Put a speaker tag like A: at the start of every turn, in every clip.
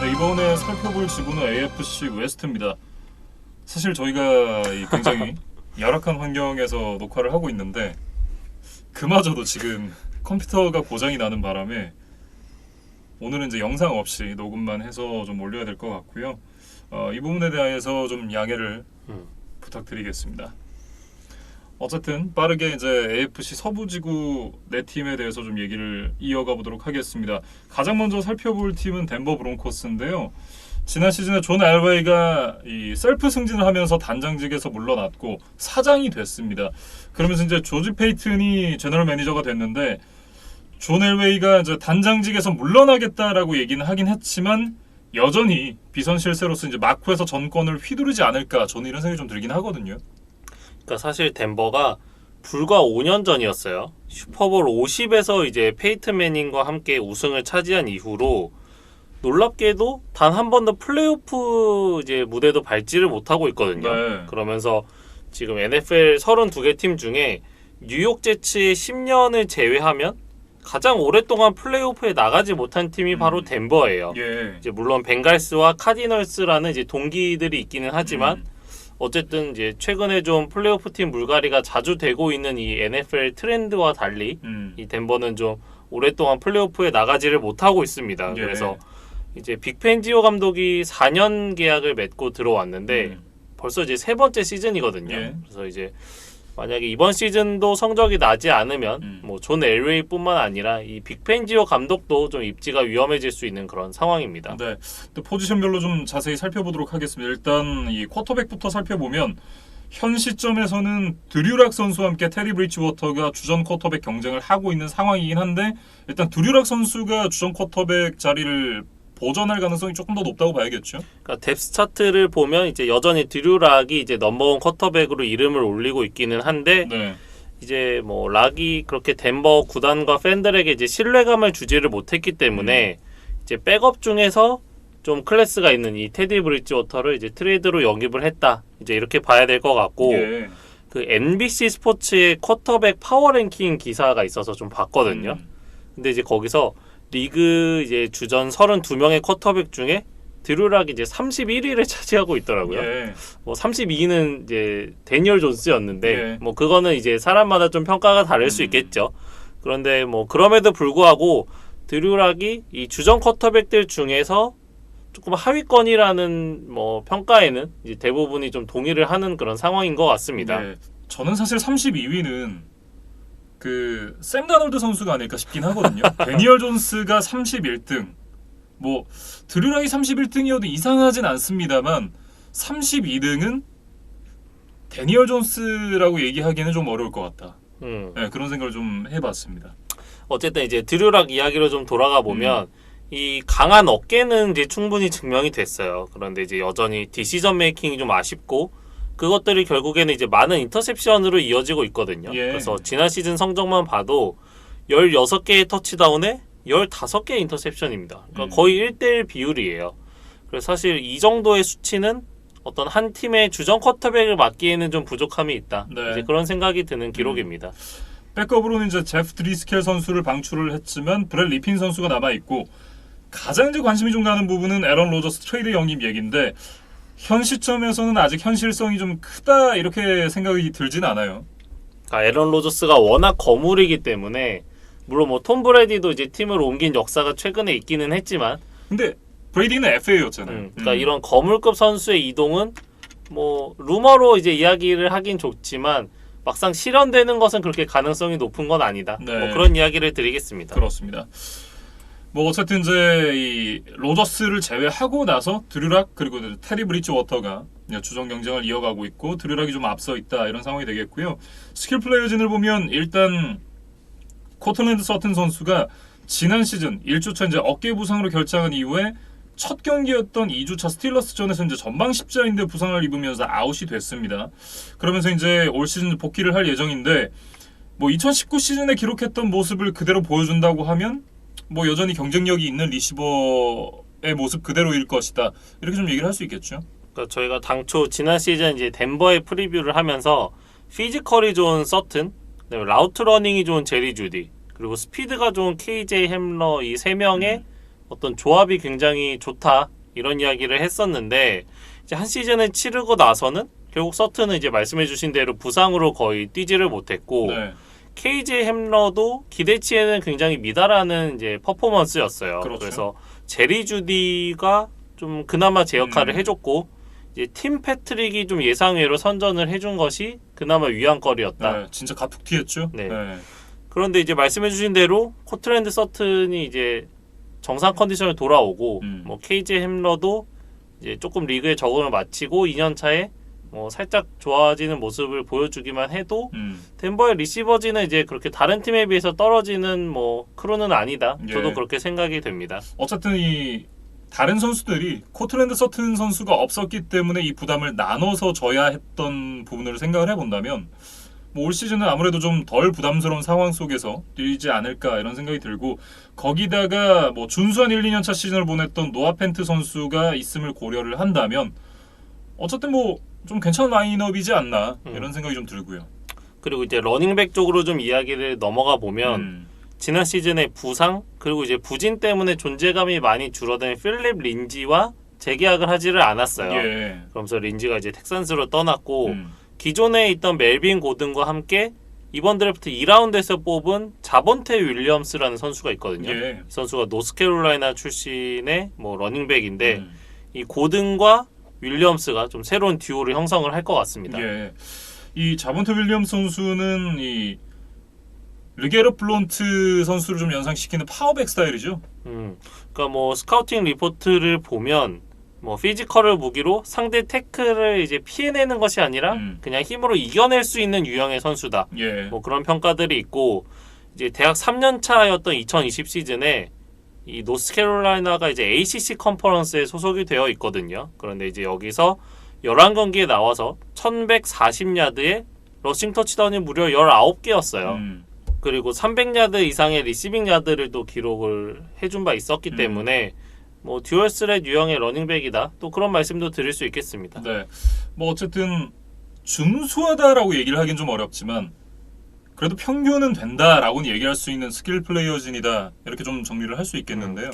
A: 네, 이번에 살펴볼 지구는 AFC 웨스트입니다. 사실 저희가 굉장히 열악한 환경에서 녹화를 하고 있는데 그마저도 지금 컴퓨터가 고장이 나는 바람에 오늘은 이제 영상 없이 녹음만 해서 좀 올려야 될 것 같고요. 이 부분에 대해서 좀 양해를 부탁드리겠습니다. 어쨌든 빠르게 이제 AFC 서부지구 네 팀에 대해서 좀 얘기를 이어가 보도록 하겠습니다. 가장 먼저 살펴볼 팀은 덴버 브론코스인데요. 지난 시즌에 존 엘웨이가 이 셀프 승진을 하면서 단장직에서 물러났고 사장이 됐습니다. 그러면서 이제 조지 페이튼이 제너럴 매니저가 됐는데 존 엘웨이가 이제 단장직에서 물러나겠다라고 얘기는 하긴 했지만 여전히 비선 실세로서 이제 마쿠에서 전권을 휘두르지 않을까, 저는 이런 생각이 좀 들긴 하거든요.
B: 그러니까 사실 덴버가 불과 5년 전이었어요. 슈퍼볼 50에서 이제 페이튼 매닝과 함께 우승을 차지한 이후로 놀랍게도 단 한 번도 플레이오프 이제 무대도 밟지를 못하고 있거든요.
A: 네.
B: 그러면서 지금 NFL 32개 팀 중에 뉴욕 제츠의 10년을 제외하면 가장 오랫동안 플레이오프에 나가지 못한 팀이 바로 덴버예요.
A: 예.
B: 이제 물론 벤갈스와 카디널스라는 이제 동기들이 있기는 하지만 어쨌든 이제 최근에 좀 플레이오프 팀 물갈이가 자주 되고 있는 이 NFL 트렌드와 달리 이 덴버는 좀 오랫동안 플레이오프에 나가지를 못하고 있습니다.
A: 예.
B: 그래서 이제 빅펜지오 감독이 4년 계약을 맺고 들어왔는데 벌써 이제 세 번째 시즌이거든요.
A: 예.
B: 그래서 이제 만약에 이번 시즌도 성적이 나지 않으면 뭐 존 엘웨이뿐만 아니라 이 빅펜지오 감독도 좀 입지가 위험해질 수 있는 그런 상황입니다.
A: 네, 또 포지션별로 좀 자세히 살펴보도록 하겠습니다. 일단 이 쿼터백부터 살펴보면 현 시점에서는 드류락 선수와 함께 테리 브리지워터가 주전 쿼터백 경쟁을 하고 있는 상황이긴 한데 일단 드류락 선수가 주전 쿼터백 자리를 보전할 가능성이 조금 더 높다고 봐야겠죠.
B: 그러니까 뎁스 차트를 보면 이제 여전히 드류락이 이제 넘버원 쿼터백으로 이름을 올리고 있기는 한데
A: 네.
B: 이제 뭐 락이 그렇게 덴버 구단과 팬들에게 이제 신뢰감을 주지를 못했기 때문에 이제 백업 중에서 좀 클래스가 있는 이 테디 브리지워터를 이제 트레이드로 영입을 했다. 이제 이렇게 봐야 될 것 같고
A: 예.
B: 그 NBC 스포츠의 쿼터백 파워 랭킹 기사가 있어서 좀 봤거든요. 근데 이제 거기서 리그 이제 주전 32명의 쿼터백 중에 드류락이 이제 31위를 차지하고 있더라고요.
A: 예.
B: 뭐 32위는 이제 데니얼 존스였는데
A: 예.
B: 뭐 그거는 이제 사람마다 좀 평가가 다를 수 있겠죠. 그런데 뭐 그럼에도 불구하고 드류락이 이 주전 쿼터백들 중에서 조금 하위권이라는 뭐 평가에는 이제 대부분이 좀 동의를 하는 그런 상황인 것 같습니다.
A: 네. 저는 사실 32위는 그 샘 다널드 선수가 아닐까 싶긴 하거든요. 데니얼 존스가 31등. 뭐 드류락이 31등이어도 이상하진 않습니다만 32등은 데니얼 존스라고 얘기하기는 좀 어려울 것 같다. 네, 그런 생각을 좀 해봤습니다.
B: 어쨌든 이제 드류락 이야기로 좀 돌아가 보면 이 강한 어깨는 이제 충분히 증명이 됐어요. 그런데 이제 여전히 디시전 메이킹이 좀 아쉽고 그것들이 결국에는 이제 많은 인터셉션으로 이어지고 있거든요.
A: 예.
B: 그래서 지난 시즌 성적만 봐도 16개의 터치다운에 15개의 인터셉션입니다. 그러니까 거의 1대1 비율이에요. 그래서 사실 이 정도의 수치는 어떤 한 팀의 주전 쿼터백을 맡기에는 좀 부족함이 있다.
A: 네.
B: 이제 그런 생각이 드는 기록입니다.
A: 백업으로는 이제 제프 드리스켈 선수를 방출을 했지만 브렛 리핀 선수가 남아 있고 가장 이제 관심이 좀 가는 부분은 에런 로저스 트레이드 영입 얘기인데 현 시점에서는 아직 현실성이 좀 크다 이렇게 생각이 들진 않아요.
B: 그러니까 에런 로저스가 워낙 거물이기 때문에 물론 뭐 톰 브레디도 이제 팀을 옮긴 역사가 최근에 있기는 했지만
A: 근데 브레이디는 FA였잖아요.
B: 그러니까 이런 거물급 선수의 이동은 뭐 루머로 이제 이야기를 하긴 좋지만 막상 실현되는 것은 그렇게 가능성이 높은 건 아니다.
A: 네.
B: 뭐 그런 이야기를 드리겠습니다.
A: 그렇습니다. 뭐 어쨌든 이제 이 로저스를 제외하고 나서 드류락 그리고 테리 브리지워터가 주전 경쟁을 이어가고 있고 드류락이 좀 앞서 있다 이런 상황이 되겠고요. 스킬 플레이어진을 보면 일단 코틀랜드 서튼 선수가 지난 시즌 1주차 이제 어깨 부상으로 결장한 이후에 첫 경기였던 2주차 스틸러스전에서 이제 전방 십자인대 부상을 입으면서 아웃이 됐습니다. 그러면서 이제 올 시즌 복귀를 할 예정인데 뭐 2019 시즌에 기록했던 모습을 그대로 보여준다고 하면 뭐 여전히 경쟁력이 있는 리시버의 모습 그대로일 것이다. 이렇게 좀 얘기를 할 수 있겠죠.
B: 그러니까 저희가 당초 지난 시즌 이제 덴버의 프리뷰를 하면서 피지컬이 좋은 서튼, 그다음에 라우트 러닝이 좋은 제리 주디, 그리고 스피드가 좋은 KJ 햄러 이 세 명의 어떤 조합이 굉장히 좋다 이런 이야기를 했었는데 이제 한 시즌을 치르고 나서는 결국 서튼은 이제 말씀해주신 대로 부상으로 거의 뛰지를 못했고
A: 네.
B: KJ 햄러도 기대치에는 굉장히 미달하는 이제 퍼포먼스였어요.
A: 그렇죠.
B: 그래서 제리 주디가 좀 그나마 제 역할을 해줬고 이제 팀 패트릭이 좀 예상외로 선전을 해준 것이 그나마 위안거리였다.
A: 네, 진짜 가툭튀했죠.
B: 네. 그런데 이제 말씀해주신 대로 코트랜드 서튼이 이제 정상 컨디션을 돌아오고 뭐 KJ 햄러도 이제 조금 리그에 적응을 마치고 2년 차에 뭐 살짝 좋아지는 모습을 보여주기만 해도 덴버의 리시버진은 이제 그렇게 다른 팀에 비해서 떨어지는 뭐 크루는 아니다. 저도
A: 예.
B: 그렇게 생각이 됩니다.
A: 어쨌든 이 다른 선수들이 코트랜드 서튼 선수가 없었기 때문에 이 부담을 나눠서 져야 했던 부분을 생각을 해본다면 뭐 올 시즌은 아무래도 좀 덜 부담스러운 상황 속에서 뛰지 않을까 이런 생각이 들고 거기다가 뭐 준수한 1, 2년차 시즌을 보냈던 노아 펜트 선수가 있음을 고려를 한다면 어쨌든 뭐 좀 괜찮은 라인업이지 않나 이런 생각이 좀 들고요.
B: 그리고 이제 러닝백 쪽으로 좀 이야기를 넘어가 보면 지난 시즌의 부상 그리고 이제 부진 때문에 존재감이 많이 줄어든 필립 린지와 재계약을 하지를 않았어요.
A: 예.
B: 그러면서 린지가 이제 텍산스로 떠났고 기존에 있던 멜빈 고든과 함께 이번 드래프트 2라운드에서 뽑은 자본테 윌리엄스라는 선수가 있거든요.
A: 예.
B: 이 선수가 노스캐롤라이나 출신의 뭐 러닝백인데 이 고든과 윌리엄스가 좀 새로운 듀오를 형성을 할 것 같습니다.
A: 예. 이 자본테 윌리엄스 선수는 이 르게르 블론트 선수를 좀 연상시키는 파워백 스타일이죠.
B: 그러니까 뭐 스카우팅 리포트를 보면 뭐 피지컬을 무기로 상대 태클을 이제 피해내는 것이 아니라 그냥 힘으로 이겨낼 수 있는 유형의 선수다.
A: 예.
B: 뭐 그런 평가들이 있고 이제 대학 3년 차였던 2020 시즌에 이 노스캐롤라이나가 이제 ACC 컨퍼런스에 소속이 되어 있거든요. 그런데 이제 여기서 11경기에 나와서 1140야드에 러싱 터치다운이 무려 19개였어요. 그리고 300야드 이상의 리시빙 야드를 또 기록을 해준 바 있었기 때문에 뭐 듀얼 스렛 유형의 러닝백이다. 또 그런 말씀도 드릴 수 있겠습니다.
A: 네. 뭐 어쨌든 준수하다라고 얘기를 하긴 좀 어렵지만 그래도 평균은 된다라고는 얘기할 수 있는 스킬 플레이어진이다. 이렇게 좀 정리를 할 수 있겠는데요.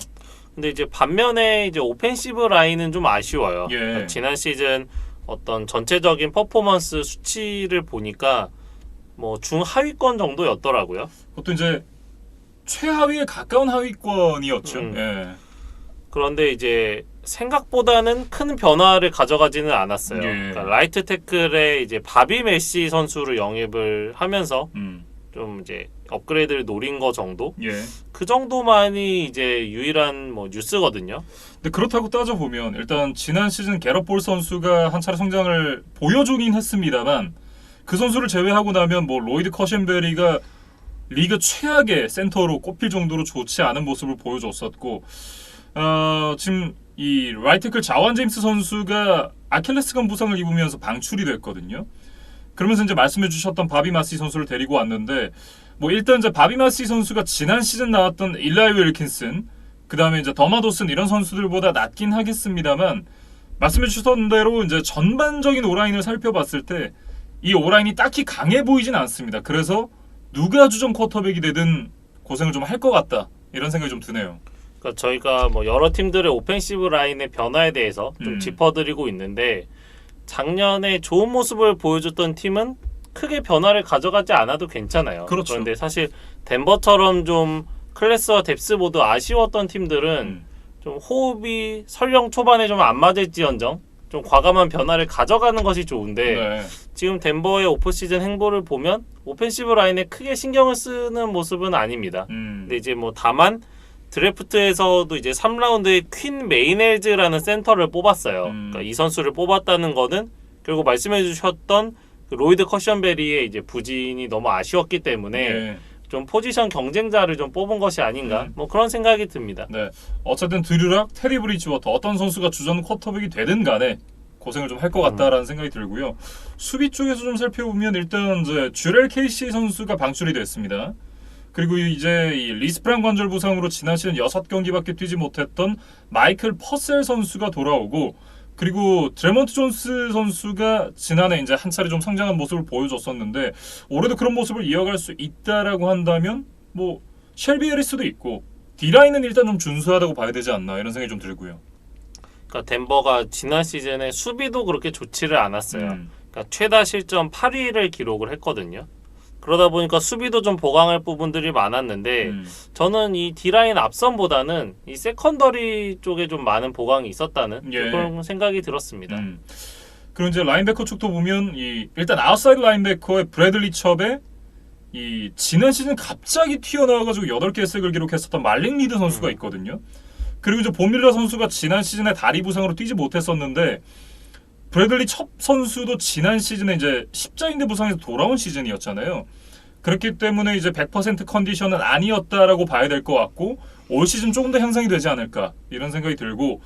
B: 근데 이제 반면에 이제 오펜시브 라인은 좀 아쉬워요.
A: 예.
B: 그러니까 지난 시즌 어떤 전체적인 퍼포먼스 수치를 보니까 뭐 중하위권 정도였더라고요.
A: 그것도 이제 최하위에 가까운 하위권이었죠. 예.
B: 그런데 이제 생각보다는 큰 변화를 가져가지는 않았어요.
A: 예.
B: 그러니까 라이트 태클에 이제 바비 메시 선수를 영입을 하면서 좀 이제 업그레이드를 노린 거 정도?
A: 예.
B: 그 정도만이 이제 유일한 뭐 뉴스거든요.
A: 근데 그렇다고 따져보면 일단 지난 시즌 게럿 볼 선수가 한 차례 성장을 보여주긴 했습니다만 그 선수를 제외하고 나면 뭐 로이드 커션베리가 리그 최악의 센터로 꼽힐 정도로 좋지 않은 모습을 보여줬었고 지금 이 라이트클 자완 제임스 선수가 아킬레스건 부상을 입으면서 방출이 됐거든요. 그러면서 이제 말씀해 주셨던 바비 마시 선수를 데리고 왔는데 뭐 일단 이제 바비 마시 선수가 지난 시즌 나왔던 일라이 윌킨슨 그다음에 이제 더마도슨 이런 선수들보다 낫긴 하겠습니다만 말씀해 주셨던 대로 이제 전반적인 오라인을 살펴봤을 때 이 오라인이 딱히 강해 보이진 않습니다. 그래서 누가 주전 쿼터백이 되든 고생을 좀 할 것 같다 이런 생각이 좀 드네요.
B: 그러니까 저희가 뭐 여러 팀들의 오펜시브 라인의 변화에 대해서 좀 짚어드리고 있는데 작년에 좋은 모습을 보여줬던 팀은 크게 변화를 가져가지 않아도 괜찮아요.
A: 그렇죠.
B: 그런데 사실 덴버처럼 좀 클래스와 뎁스 모두 아쉬웠던 팀들은 좀 호흡이 설령 초반에 좀 안 맞을지언정 좀 과감한 변화를 가져가는 것이 좋은데
A: 네.
B: 지금 덴버의 오프시즌 행보를 보면 오펜시브 라인에 크게 신경을 쓰는 모습은 아닙니다. 근데 이제 뭐 다만 드래프트에서도 이제 3라운드에 퀸 메이넬즈라는 센터를 뽑았어요. 그러니까 이 선수를 뽑았다는 거는 결국 말씀해 주셨던 그 로이드 커션베리의 이제 부진이 너무 아쉬웠기 때문에
A: 네.
B: 좀 포지션 경쟁자를 좀 뽑은 것이 아닌가 뭐 그런 생각이 듭니다.
A: 네. 어쨌든 드류락, 테리 브리지워터 어떤 선수가 주전 쿼터백이 되든 간에 고생을 좀 할 것 같다라는 생각이 들고요. 수비 쪽에서 좀 살펴보면 일단 이제 주렐 케이시 선수가 방출이 됐습니다. 그리고 이제 이 리스프랑 관절 부상으로 지난 시즌 6경기밖에 뛰지 못했던 마이클 퍼셀 선수가 돌아오고 그리고 드레먼트 존스 선수가 지난해 이제 한 차례 좀 성장한 모습을 보여줬었는데 올해도 그런 모습을 이어갈 수 있다라고 한다면 뭐 쉘비 해리스도 있고 D라인은 일단 좀 준수하다고 봐야 되지 않나 이런 생각이 좀 들고요.
B: 그러니까 덴버가 지난 시즌에 수비도 그렇게 좋지를 않았어요.
A: 음.
B: 그러니까 최다 실점 8위를 기록을 했거든요. 그러다 보니까 수비도 좀 보강할 부분들이 많았는데 저는 이 D라인 앞선보다는 이 세컨더리 쪽에 좀 많은 보강이 있었다는
A: 예.
B: 그런 생각이 들었습니다.
A: 그리고 이제 라인베커 쪽도 보면 일단 아웃사이드 라인베커의 브래들리 첩에 이 지난 시즌 갑자기 튀어나와가지고 8개 색을 기록했었던 말링 리드 선수가 있거든요. 그리고 이제 본밀러 선수가 지난 시즌에 다리 부상으로 뛰지 못했었는데 브래들리 첩 선수도 지난 시즌에 이제 십자인대 부상에서 돌아온 시즌이었잖아요. 그렇기 때문에 이제 100% 컨디션은 아니었다라고 봐야 될 것 같고 올 시즌 조금 더 향상이 되지 않을까 이런 생각이 들고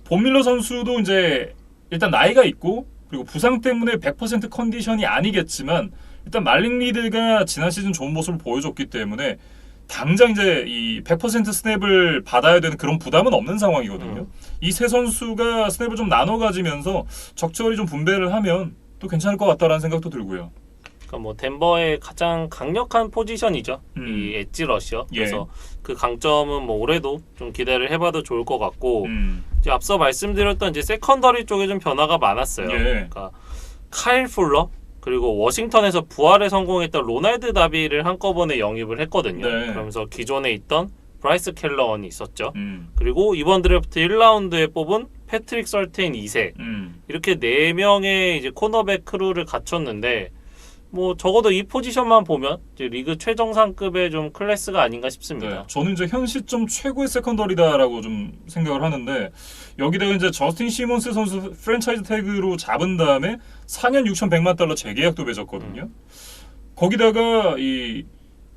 A: 본밀러 선수도 이제 일단 나이가 있고 그리고 부상 때문에 100% 컨디션이 아니겠지만 일단 말링 리드가 지난 시즌 좋은 모습을 보여줬기 때문에 당장 이제 이 100% 스냅을 받아야 되는 그런 부담은 없는 상황이거든요. 이 세 선수가 스냅을 좀 나눠 가지면서 적절히 좀 분배를 하면 또 괜찮을 것 같다라는 생각도 들고요.
B: 그러니까 뭐 덴버의 가장 강력한 포지션이죠. 이 엣지 러시어.
A: 예.
B: 그래서 그 강점은 뭐 올해도 좀 기대를 해봐도 좋을 것 같고 이제 앞서 말씀드렸던 이제 세컨더리 쪽에 좀 변화가 많았어요.
A: 예.
B: 그러니까 카일 풀러 그리고 워싱턴에서 부활에 성공했던 로날드 다비를 한꺼번에 영입을 했거든요.
A: 네.
B: 그러면서 기존에 있던 브라이스 켈러원이 있었죠.
A: 음.
B: 그리고 이번 드래프트 1라운드에 뽑은 패트릭 설테인 2세 이렇게 4명의 이제 코너백 크루를 갖췄는데 뭐 적어도 이 포지션만 보면 이제 리그 최정상급의 좀 클래스가 아닌가 싶습니다.
A: 네, 저는 이제 현 시점 최고의 세컨더리다라고 좀 생각을 하는데 여기다가 이제 저스틴 시몬스 선수 프랜차이즈 태그로 잡은 다음에 4년 6,100만 달러 재계약도 맺었거든요. 거기다가 이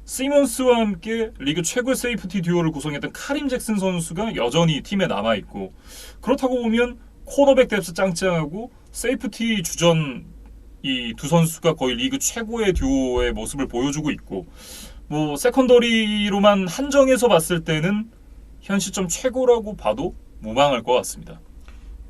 A: 시몬스와 함께 리그 최고의 세이프티 듀오를 구성했던 카림 잭슨 선수가 여전히 팀에 남아 있고 그렇다고 보면 코너백 뎁스 짱짱하고 세이프티 주전 이 두 선수가 거의 리그 최고의 듀오의 모습을 보여주고 있고 뭐 세컨더리로만 한정해서 봤을 때는 현 시점 최고라고 봐도 무방할 것 같습니다.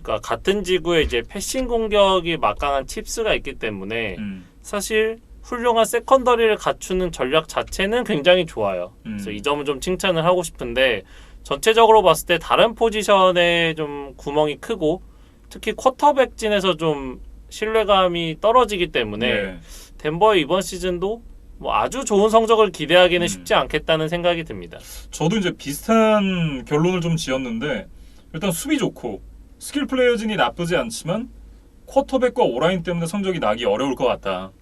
B: 그러니까 같은 지구에 이제 패싱 공격이 막강한 칩스가 있기 때문에 사실 훌륭한 세컨더리를 갖추는 전략 자체는 굉장히 좋아요. 그래서 이 점은 좀 칭찬을 하고 싶은데 전체적으로 봤을 때 다른 포지션에 좀 구멍이 크고 특히 쿼터백진에서 좀 신뢰감이 떨어지기 때문에
A: 네.
B: 덴버의 이번 시즌도 뭐 아주 좋은 성적을 기대하기는 쉽지 않겠다는 생각이 듭니다.
A: 저도 이제 비슷한 결론을 좀 지었는데 일단 수비 좋고 스킬 플레이어진이 나쁘지 않지만 쿼터백과 오라인 때문에 성적이 나기 어려울 것 같다.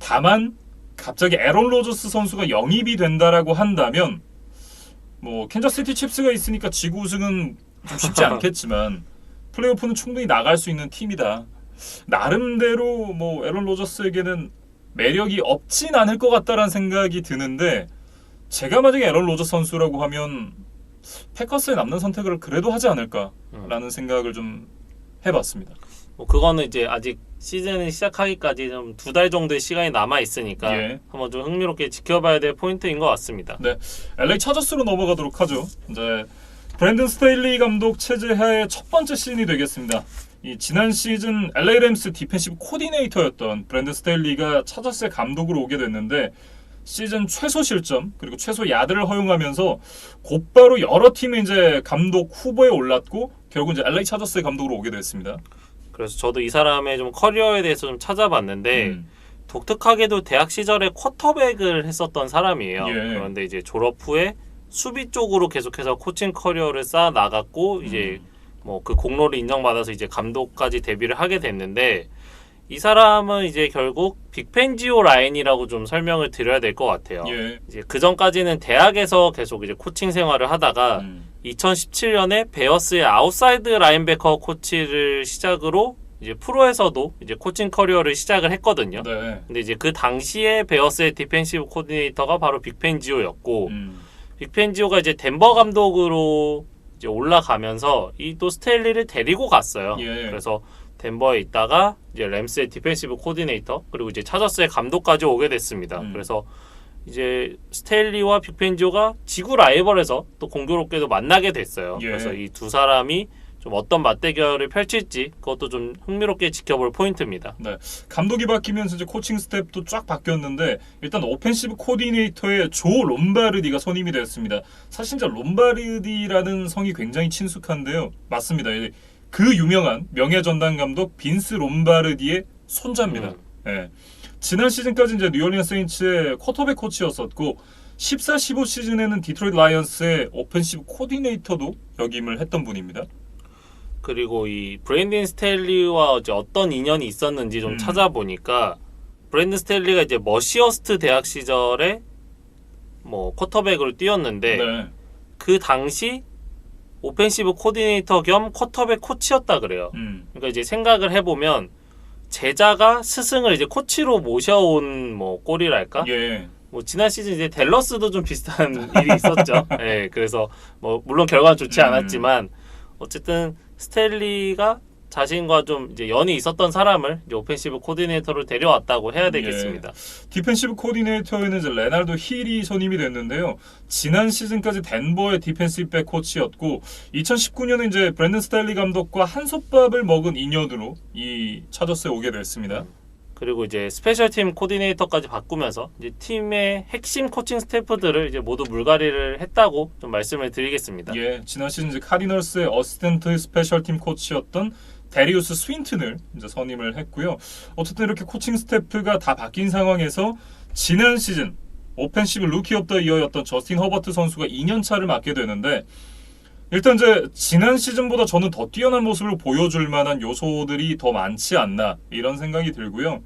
A: 다만 갑자기 에런 로저스 선수가 영입이 된다라고 한다면 뭐 캔자스시티 칩스가 있으니까 지구 우승은 좀 쉽지 않겠지만 플레이오프는 충분히 나갈 수 있는 팀이다. 나름대로 뭐 에런 로저스에게는 매력이 없진 않을 것 같다라는 생각이 드는데 제가 만약에 에런 로저스 선수라고 하면 패커스에 남는 선택을 그래도 하지 않을까라는 생각을 좀 해봤습니다.
B: 뭐 그거는 이제 아직 시즌이 시작하기까지 좀 2달 정도의 시간이 남아 있으니까
A: 예.
B: 한번 좀 흥미롭게 지켜봐야 될 포인트인 것 같습니다.
A: 네, LA 차저스로 넘어가도록 하죠. 이제 브랜든 스테일리 감독 체제하의 첫 번째 시즌이 되겠습니다. 이 지난 시즌 LA 램스 디펜시브 코디네이터였던 브랜든 스테일리가 차저스의 감독으로 오게 됐는데 시즌 최소 실점 그리고 최소 야드를 허용하면서 곧바로 여러 팀의 이제 감독 후보에 올랐고 결국 이제 LA 차저스의 감독으로 오게 됐습니다.
B: 그래서 저도 이 사람의 좀 커리어에 대해서 좀 찾아봤는데 독특하게도 대학 시절에 쿼터백을 했었던 사람이에요.
A: 예.
B: 그런데 이제 졸업 후에 수비 쪽으로 계속해서 코칭 커리어를 쌓아 나갔고 이제 뭐 그 공로를 인정받아서 이제 감독까지 데뷔를 하게 됐는데 이 사람은 이제 결국 빅펜지오 라인이라고 좀 설명을 드려야 될 것 같아요.
A: 예.
B: 이제 그 전까지는 대학에서 계속 이제 코칭 생활을 하다가 2017년에 베어스의 아웃사이드 라인베커 코치를 시작으로 이제 프로에서도 이제 코칭 커리어를 시작을 했거든요.
A: 네.
B: 근데 이제 그 당시에 베어스의 디펜시브 코디네이터가 바로 빅펜지오였고 빅펜지오가 이제 덴버 감독으로 이제 올라가면서 이 또 스테일리를 데리고 갔어요.
A: 예.
B: 그래서 덴버에 있다가 이제 램스의 디펜시브 코디네이터 그리고 이제 차저스의 감독까지 오게 됐습니다. 그래서 이제 스테일리와 빅펜지오가 지구 라이벌에서 또 공교롭게도 만나게 됐어요.
A: 예.
B: 그래서 이 두 사람이 좀 어떤 맞대결을 펼칠지 그것도 좀 흥미롭게 지켜볼 포인트입니다.
A: 네, 감독이 바뀌면서 이제 코칭 스텝도 쫙 바뀌었는데 일단 오펜시브 코디네이터에 조 롬바르디가 선임이 되었습니다. 사실 이제 롬바르디라는 성이 굉장히 친숙한데요. 맞습니다. 그 유명한 명예전당 감독 빈스 롬바르디의 손자입니다. 네. 지난 시즌까지 이제 뉴올리언스 세인츠의 쿼터백 코치였었고 14-15 시즌에는 디트로이트 라이언스의 오펜시브 코디네이터도 역임을 했던 분입니다.
B: 그리고 이 브랜든 스텔리와 이제 어떤 인연이 있었는지 좀 찾아보니까 브랜든 스텔리가 이제 머시어스트 대학 시절에 뭐 쿼터백으로 뛰었는데
A: 네.
B: 그 당시 오펜시브 코디네이터 겸 쿼터백 코치였다 그래요. 그러니까 이제 생각을 해보면 제자가 스승을 이제 코치로 모셔온 뭐 꼴이랄까?
A: 예.
B: 뭐 지난 시즌 이제 댈러스도 좀 비슷한 일이 있었죠. 예, 그래서 뭐 물론 결과는 좋지 않았지만 어쨌든 스텔리가 자신과 좀 이제 연이 있었던 사람을 이제 오펜시브 코디네이터로 데려왔다고 해야 되겠습니다.
A: 예. 디펜시브 코디네이터에는 이제 레나르도 힐이 선임이 됐는데요. 지난 시즌까지 덴버의 디펜시브 백 코치였고 2019년에 이제 브랜든 스텔리 감독과 한솥밥을 먹은 인연으로 이 차저스에 오게 됐습니다.
B: 그리고 이제 스페셜팀 코디네이터까지 바꾸면서 이제 팀의 핵심 코칭 스태프들을 이제 모두 물갈이를 했다고 좀 말씀을 드리겠습니다.
A: 예, 지난 시즌 이제 카디널스의 어시스턴트 스페셜팀 코치였던 데리우스 스윈튼을 이제 선임을 했고요. 어쨌든 이렇게 코칭 스태프가 다 바뀐 상황에서 지난 시즌 오펜시브 루키 오브 더 이어였던 저스틴 허버트 선수가 2년 차를 맡게 되는데 일단 이제 지난 시즌보다 저는 더 뛰어난 모습을 보여줄 만한 요소들이 더 많지 않나 이런 생각이 들고요.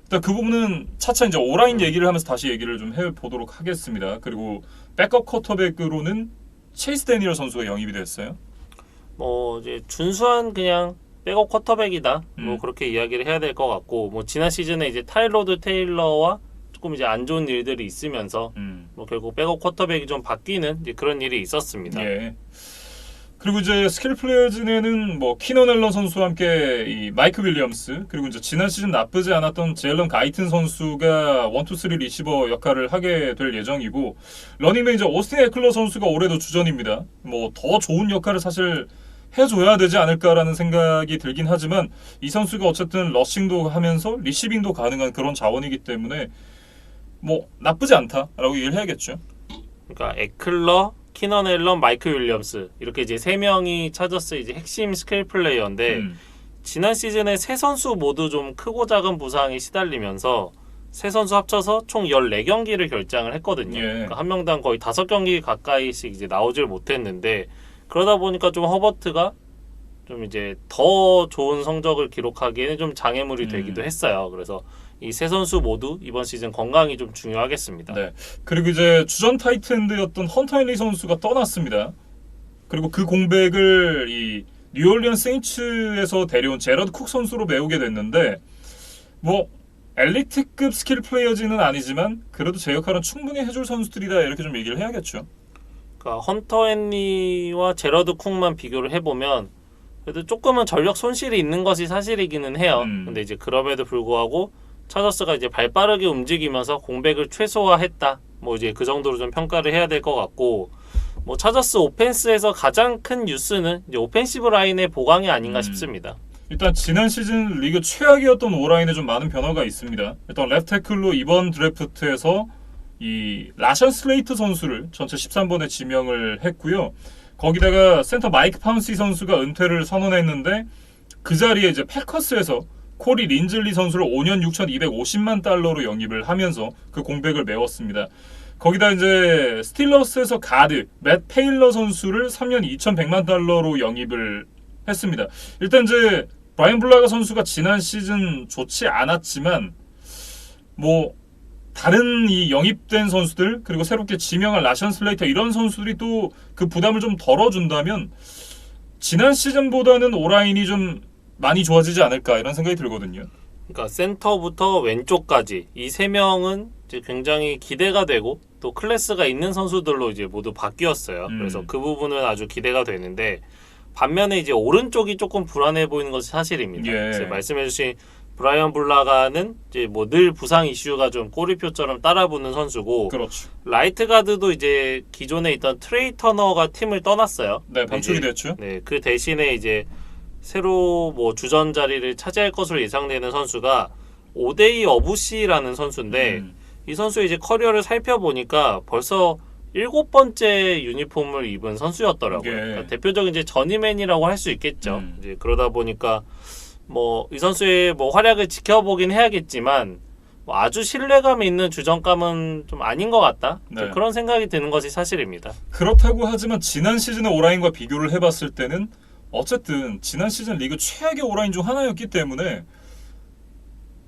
A: 일단 그 부분은 차차 이제 오라인 얘기를 하면서 다시 얘기를 좀 해보도록 하겠습니다. 그리고 백업 쿼터백으로는 체이스 데니얼 선수가 영입이 됐어요.
B: 뭐 이제 준수한 그냥 백업 쿼터백이다. 뭐 그렇게 이야기를 해야 될 것 같고 뭐 지난 시즌에 이제 타일러드 테일러와 조금 이제 안 좋은 일들이 있으면서 뭐 결국 백업 쿼터백이 좀 바뀌는 이제 그런 일이 있었습니다.
A: 예. 그리고 이제 스킬 플레이어진에는 뭐 키넌 앨런 선수와 함께 이 마이크 윌리엄스 그리고 이제 지난 시즌 나쁘지 않았던 제일런 가이튼 선수가 1-2-3 리시버 역할을 하게 될 예정이고 러닝맨 이제 오스틴 에클러 선수가 올해도 주전입니다. 뭐 더 좋은 역할을 사실 해줘야 되지 않을까라는 생각이 들긴 하지만 이 선수가 어쨌든 러싱도 하면서 리시빙도 가능한 그런 자원이기 때문에 뭐 나쁘지 않다라고 얘기를 해야겠죠.
B: 그러니까 에클러, 키넌 앨런, 마이클 윌리엄스 이렇게 이제 세 명이 차저스 이제 핵심 스킬 플레이어인데 지난 시즌에 세 선수 모두 좀 크고 작은 부상에 시달리면서 세 선수 합쳐서 총 14경기를 결장을 했거든요.
A: 예.
B: 그러니까 한 명당 거의 5경기 가까이씩 이제 나오질 못했는데 그러다 보니까 좀 허버트가 좀 이제 더 좋은 성적을 기록하기에는 좀 장애물이 되기도 했어요. 그래서 이 세 선수 모두 이번 시즌 건강이 좀 중요하겠습니다.
A: 네. 그리고 이제 주전 타이트엔드였던 헌터 헨리 선수가 떠났습니다. 그리고 그 공백을 이 뉴올리언스 세인츠에서 데려온 제러드 쿡 선수로 메우게 됐는데 뭐 엘리트급 스킬 플레이어지는 아니지만 그래도 제 역할은 충분히 해줄 선수들이다 이렇게 좀 얘기를 해야겠죠.
B: 그러니까 헌터 헨리와 제러드 쿡만 비교를 해보면 그래도 조금은 전력 손실이 있는 것이 사실이기는 해요. 근데 이제 그럼에도 불구하고 차저스가 이제 발빠르게 움직이면서 공백을 최소화했다. 뭐 이제 그 정도로 좀 평가를 해야 될 것 같고, 뭐 차저스 오펜스에서 가장 큰 뉴스는 이제 오펜시브 라인의 보강이 아닌가 싶습니다.
A: 일단 지난 시즌 리그 최악이었던 오라인에 좀 많은 변화가 있습니다. 일단 레프트 태클로 이번 드래프트에서 이 라션 슬레이트 선수를 전체 13번에 지명을 했고요. 거기다가 센터 마이크 파운시 선수가 은퇴를 선언했는데 그 자리에 이제 패커스에서 코리 린즐리 선수를 5년 6,250만 달러로 영입을 하면서 그 공백을 메웠습니다. 거기다 이제 스틸러스에서 가드 맷 페일러 선수를 3년 2,100만 달러로 영입을 했습니다. 일단 이제 브라이언 블라가 선수가 지난 시즌 좋지 않았지만 뭐 다른 이 영입된 선수들 그리고 새롭게 지명한 라션 슬레이터 이런 선수들이 또 그 부담을 좀 덜어준다면 지난 시즌보다는 오라인이 좀 많이 좋아지지 않을까 이런 생각이 들거든요.
B: 그러니까 센터부터 왼쪽까지 이 세 명은 이제 굉장히 기대가 되고 또 클래스가 있는 선수들로 이제 모두 바뀌었어요. 그래서 그 부분은 아주 기대가 되는데 반면에 이제 오른쪽이 조금 불안해 보이는 것이 사실입니다.
A: 예.
B: 말씀해주신 브라이언 블라가는 이제 뭐 늘 부상 이슈가 좀 꼬리표처럼 따라붙는 선수고
A: 그렇죠.
B: 라이트 가드도 이제 기존에 있던 트레이 터너가 팀을 떠났어요.
A: 네, 반출이
B: 이제,
A: 됐죠.
B: 네, 그 대신에 이제 새로 뭐 주전 자리를 차지할 것으로 예상되는 선수가 오데이 어부시라는 선수인데 이 선수의 이제 커리어를 살펴보니까 벌써 7번째 유니폼을 입은 선수였더라고요.
A: 예.
B: 그러니까 대표적인 이제 저니맨이라고 할 수 있겠죠. 이제 그러다 보니까 뭐 이 선수의 뭐 활약을 지켜보긴 해야겠지만 뭐 아주 신뢰감 있는 주전감은 좀 아닌 것 같다.
A: 네.
B: 그런 생각이 드는 것이 사실입니다.
A: 그렇다고 하지만 지난 시즌의 오라인과 비교를 해봤을 때는 어쨌든 지난 시즌 리그 최악의 오라인 중 하나였기 때문에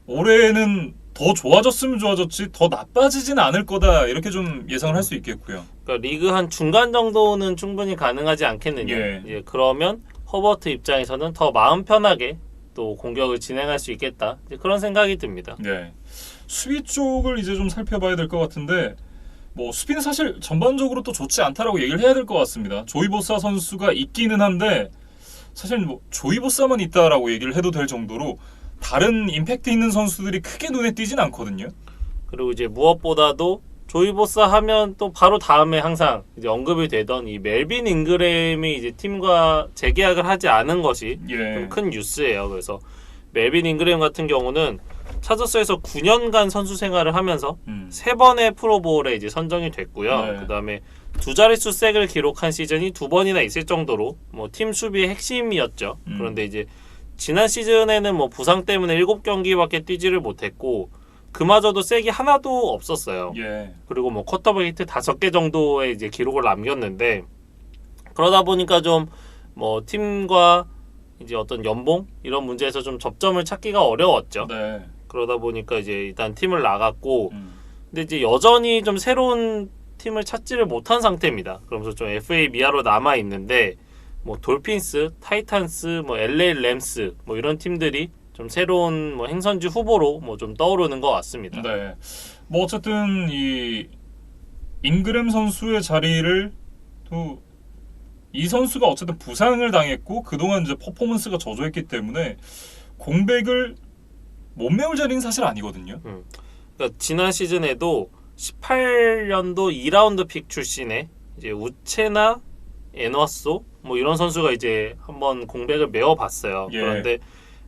A: 올해는 더 좋아졌으면 좋아졌지 더 나빠지진 않을 거다 이렇게 좀 예상을 할 수 있겠고요.
B: 그러니까 리그 한 중간 정도는 충분히 가능하지 않겠느냐.
A: 예.
B: 예, 그러면 허버트 입장에서는 더 마음 편하게 또 공격을 진행할 수 있겠다. 이제 그런 생각이 듭니다.
A: 네. 수비 쪽을 이제 좀 살펴봐야 될 것 같은데 뭐 수비는 사실 전반적으로 또 좋지 않다라고 얘기를 해야 될 것 같습니다. 조이보사 선수가 있기는 한데 사실 뭐 조이보사만 있다라고 얘기를 해도 될 정도로 다른 임팩트 있는 선수들이 크게 눈에 띄진 않거든요.
B: 그리고 이제 무엇보다도 조이보사 하면 또 바로 다음에 항상 이제 언급이 되던 이 멜빈 잉그램이 이제 팀과 재계약을 하지 않은 것이
A: 예.
B: 좀 큰 뉴스예요. 그래서 멜빈 잉그램 같은 경우는 차저스에서 9년간 선수 생활을 하면서 3번의 프로볼에 이제 선정이 됐고요.
A: 네.
B: 그다음에 두 자릿수 색을 기록한 시즌이 2번이나 있을 정도로 뭐 팀 수비의 핵심이었죠. 그런데 이제 지난 시즌에는 뭐 부상 때문에 7경기밖에 뛰지를 못했고 그마저도 색이 하나도 없었어요.
A: 예.
B: 그리고 뭐 쿼터백 히트 5개 정도의 이제 기록을 남겼는데 그러다 보니까 좀 뭐 팀과 이제 어떤 연봉 이런 문제에서 좀 접점을 찾기가 어려웠죠.
A: 네.
B: 그러다 보니까 이제 일단 팀을 나갔고 근데 이제 여전히 좀 새로운 팀을 찾지를 못한 상태입니다. 그러면서 좀 FA 미아로 남아 있는데 뭐 돌핀스, 타이탄스, 뭐 LA 램스 뭐 이런 팀들이 좀 새로운 뭐 행선지 후보로 뭐 좀 떠오르는 것 같습니다.
A: 네. 뭐 어쨌든 이 잉그램 선수의 자리를 또 이 선수가 어쨌든 부상을 당했고 그동안 이제 퍼포먼스가 저조했기 때문에 공백을 못 메울 자리는 사실 아니거든요.
B: 그러니까 지난 시즌에도 18년도 2라운드 픽 출신의 이제 우체나 에너소 뭐 이런 선수가 이제 한번 공백을 메워봤어요.
A: 예.
B: 그런데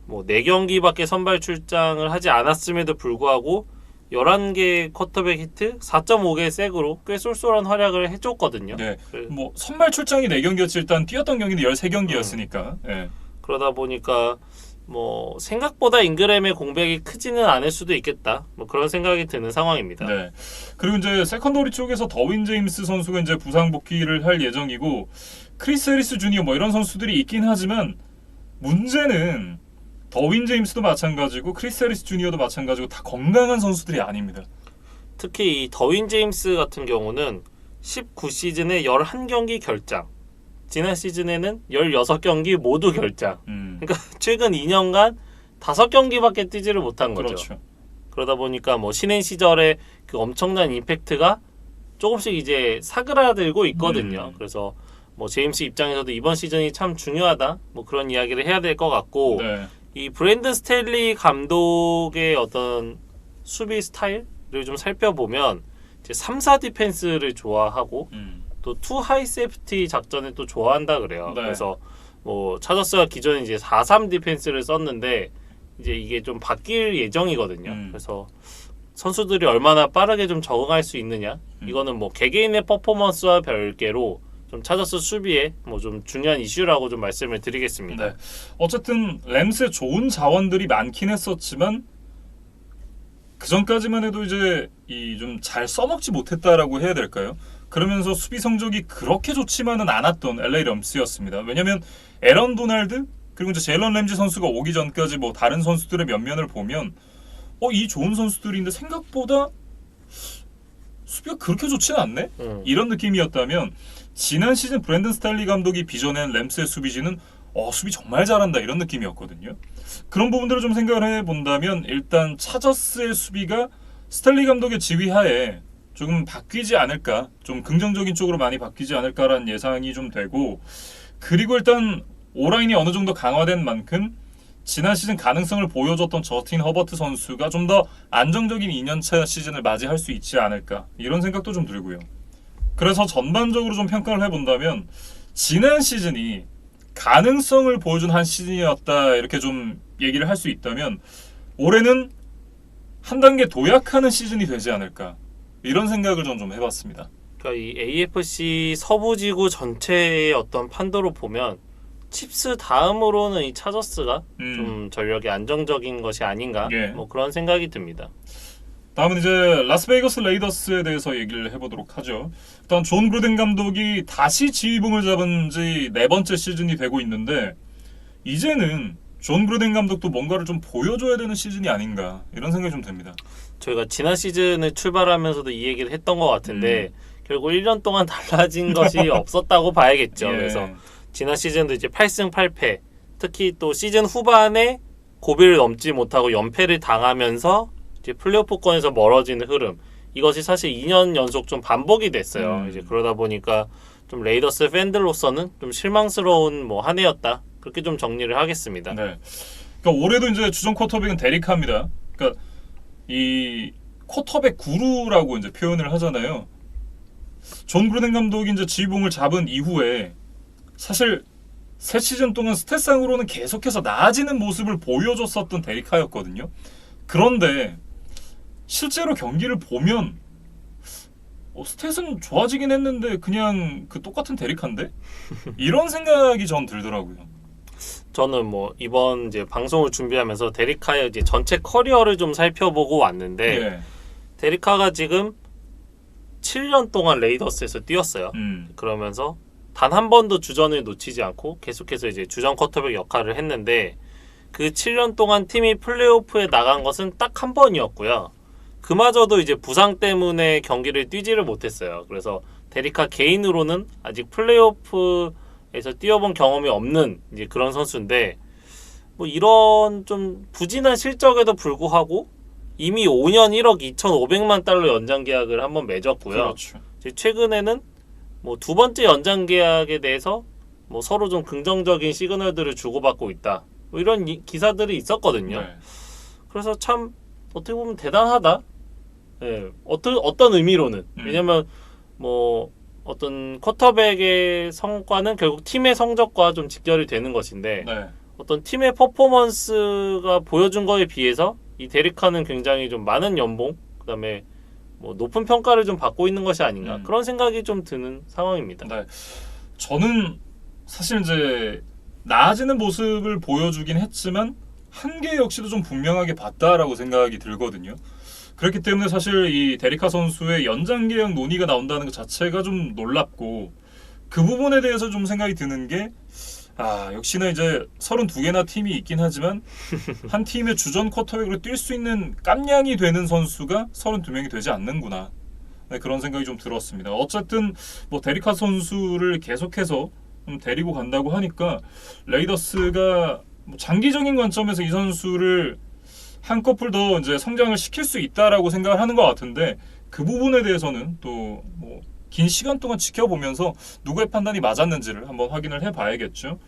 B: 뭐 4경기밖에 선발 출장을 하지 않았음에도 불구하고 11개 쿼터백 히트, 4.5개 색으로 꽤 쏠쏠한 활약을 해줬거든요.
A: 네.
B: 그-
A: 뭐 선발 출장이 4경기였지 일단 뛰었던 경기는 13경기였으니까. 예.
B: 그러다 보니까 뭐 생각보다 잉그램의 공백이 크지는 않을 수도 있겠다. 뭐 그런 생각이 드는 상황입니다.
A: 네. 그리고 이제 세컨더리 쪽에서 더윈 제임스 선수가 이제 부상 복귀를 할 예정이고 크리스 해리스 주니어 뭐 이런 선수들이 있긴 하지만 문제는 더윈 제임스도 마찬가지고 크리스 해리스 주니어도 마찬가지고 다 건강한 선수들이 아닙니다.
B: 특히 이 더윈 제임스 같은 경우는 19시즌에 11경기 결장, 지난 시즌에는 16경기 모두 결장. 그러니까 최근 2년간 5경기밖에 뛰지를 못한 거죠.
A: 그렇죠.
B: 그러다 보니까 뭐 신인 시절에 그 엄청난 임팩트가 조금씩 이제 사그라들고 있거든요. 그래서 뭐 제임스 입장에서도 이번 시즌이 참 중요하다. 뭐 그런 이야기를 해야 될 것 같고
A: 네.
B: 이 브랜든 스텔리 감독의 어떤 수비 스타일을 좀 살펴보면 이제 3-4 디펜스를 좋아하고 또 투 하이 세프티 작전을 또 좋아한다 그래요.
A: 네.
B: 그래서 뭐 차저스가 기존에 이제 4-3 디펜스를 썼는데 이제 이게 좀 바뀔 예정이거든요. 그래서 선수들이 얼마나 빠르게 좀 적응할 수 있느냐 이거는 뭐 개개인의 퍼포먼스와 별개로 좀 차저스 수비에 뭐 좀 중요한 이슈라고 좀 말씀을 드리겠습니다.
A: 네. 어쨌든 램스에 좋은 자원들이 많긴 했었지만 그 전까지만 해도 이제 이 좀 잘 써먹지 못했다라고 해야 될까요? 그러면서 수비 성적이 그렇게 좋지만은 않았던 LA 램스였습니다. 왜냐면 에런 도날드 그리고 이제 제일런 램지 선수가 오기 전까지 뭐 다른 선수들의 면면을 보면 이 좋은 선수들인데 생각보다 수비가 그렇게 좋지는 않네? 이런 느낌이었다면 지난 시즌 브랜든 스탈리 감독이 빚어낸 램스의 수비진은 수비 정말 잘한다 이런 느낌이었거든요. 그런 부분들을 좀 생각을 해본다면 일단 차저스의 수비가 스탈리 감독의 지휘하에 조금 바뀌지 않을까, 좀 긍정적인 쪽으로 많이 바뀌지 않을까라는 예상이 좀 되고, 그리고 일단 오라인이 어느 정도 강화된 만큼 지난 시즌 가능성을 보여줬던 저스틴 허버트 선수가 좀 더 안정적인 2년차 시즌을 맞이할 수 있지 않을까 이런 생각도 좀 들고요. 그래서 전반적으로 좀 평가를 해본다면 지난 시즌이 가능성을 보여준 한 시즌이었다 이렇게 좀 얘기를 할 수 있다면 올해는 한 단계 도약하는 시즌이 되지 않을까 이런 생각을 좀 해봤습니다.
B: 그러니까 이 AFC 서부지구 전체의 어떤 판도로 보면 칩스 다음으로는 이 차저스가 좀 전력이 안정적인 것이 아닌가
A: 예.
B: 뭐 그런 생각이 듭니다.
A: 다음은 이제 라스베이거스 레이더스에 대해서 얘기를 해보도록 하죠. 일단 존 그루덴 감독이 다시 지휘봉을 잡은 지 4번째 시즌이 되고 있는데 이제는 존 그루덴 감독도 뭔가를 좀 보여줘야 되는 시즌이 아닌가 이런 생각이 좀 듭니다.
B: 저희가 지난 시즌을 출발하면서도 이 얘기를 했던 것 같은데 결국 1년 동안 달라진 것이 없었다고 봐야겠죠.
A: 예.
B: 그래서 지난 시즌도 이제 8승 8패 특히 또 시즌 후반에 고비를 넘지 못하고 연패를 당하면서 이제 플레이오프권에서 멀어지는 흐름 이것이 사실 2년 연속 좀 반복이 됐어요. 이제 그러다 보니까 좀 레이더스 팬들로서는 좀 실망스러운 뭐 한 해였다 그렇게 좀 정리를 하겠습니다.
A: 네. 그러니까 올해도 이제 주전 쿼터백은 데릭하입니다. 그러니까 이 쿼터백 구루라고 이제 표현을 하잖아요. 존 그루덴 감독이 이제 지휘봉을 잡은 이후에 사실 새 시즌 동안 스탯상으로는 계속해서 나아지는 모습을 보여줬었던 데릭하였거든요. 그런데 실제로 경기를 보면 스탯은 좋아지긴 했는데 그냥 그 똑같은 데릭한데? 이런 생각이 전 들더라고요.
B: 저는 뭐 이번 이제 방송을 준비하면서 데리카의 이제 전체 커리어를 좀 살펴보고 왔는데
A: 예.
B: 데리카가 지금 7년 동안 레이더스에서 뛰었어요. 그러면서 단 한 번도 주전을 놓치지 않고 계속해서 이제 주전 쿼터백 역할을 했는데 그 7년 동안 팀이 플레이오프에 나간 것은 딱 한 번이었고요. 그마저도 이제 부상 때문에 경기를 뛰지를 못했어요. 그래서 데리카 개인으로는 아직 플레이오프에서 뛰어본 경험이 없는 이제 그런 선수인데 뭐 이런 좀 부진한 실적에도 불구하고 이미 5년 1억 2,500만 달러 연장 계약을 한번 맺었고요.
A: 그렇죠.
B: 이제 최근에는 뭐 두 번째 연장 계약에 대해서 뭐 서로 좀 긍정적인 시그널들을 주고받고 있다. 뭐 이런 기사들이 있었거든요.
A: 네.
B: 그래서 참 어떻게 보면 대단하다. 예, 어떤 의미로는 왜냐면 뭐 어떤 쿼터백의 성과는 결국 팀의 성적과 좀 직결이 되는 것인데
A: 네.
B: 어떤 팀의 퍼포먼스가 보여준 거에 비해서 이 데리카는 굉장히 좀 많은 연봉 그다음에 뭐 높은 평가를 좀 받고 있는 것이 아닌가 그런 생각이 좀 드는 상황입니다.
A: 네. 저는 사실 이제 나아지는 모습을 보여주긴 했지만 한계 역시도 좀 분명하게 봤다라고 생각이 들거든요. 그렇기 때문에 사실 이 데리카 선수의 연장 계약 논의가 나온다는 것 자체가 좀 놀랍고 그 부분에 대해서 좀 생각이 드는 게 역시나 이제 32개나 팀이 있긴 하지만 한 팀의 주전 쿼터백으로 뛸 수 있는 깜냥이 되는 선수가 32명이 되지 않는구나. 네, 그런 생각이 좀 들었습니다. 어쨌든 뭐 데리카 선수를 계속해서 데리고 간다고 하니까 레이더스가 뭐 장기적인 관점에서 이 선수를 한꺼풀 더 이제 성장을 시킬 수 있다라고 생각을 하는 것 같은데 그 부분에 대해서는 또 뭐 긴 시간 동안 지켜보면서 누구의 판단이 맞았는지를 한번 확인을 해봐야겠죠.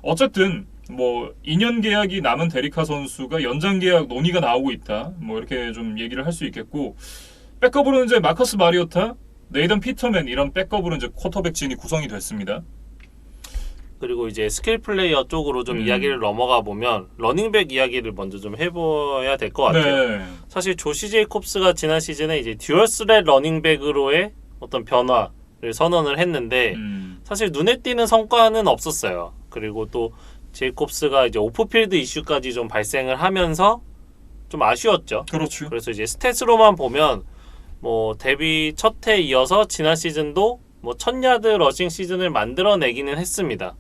A: 어쨌든 뭐 2년 계약이 남은 데리카 선수가 연장 계약 논의가 나오고 있다. 뭐 이렇게 좀 얘기를 할 수 있겠고 백업으로는 이제 마커스 마리오타, 네이던 피터맨 이런 백업으로 이제 쿼터백 진이 구성이 됐습니다.
B: 그리고 이제 스킬 플레이어 쪽으로 좀 이야기를 넘어가 보면 러닝백 이야기를 먼저 좀 해봐야 될 것 같아요.
A: 네.
B: 사실 조시 제이콥스가 지난 시즌에 이제 듀얼 스렛 러닝백으로의 어떤 변화를 선언을 했는데 사실 눈에 띄는 성과는 없었어요. 그리고 또 제이콥스가 이제 오프필드 이슈까지 좀 발생을 하면서 좀 아쉬웠죠.
A: 그렇죠.
B: 그래서 이제 스탯으로만 보면 뭐 데뷔 첫 해 이어서 지난 시즌도 뭐 1000야드 러싱 시즌을 만들어내기는 했습니다.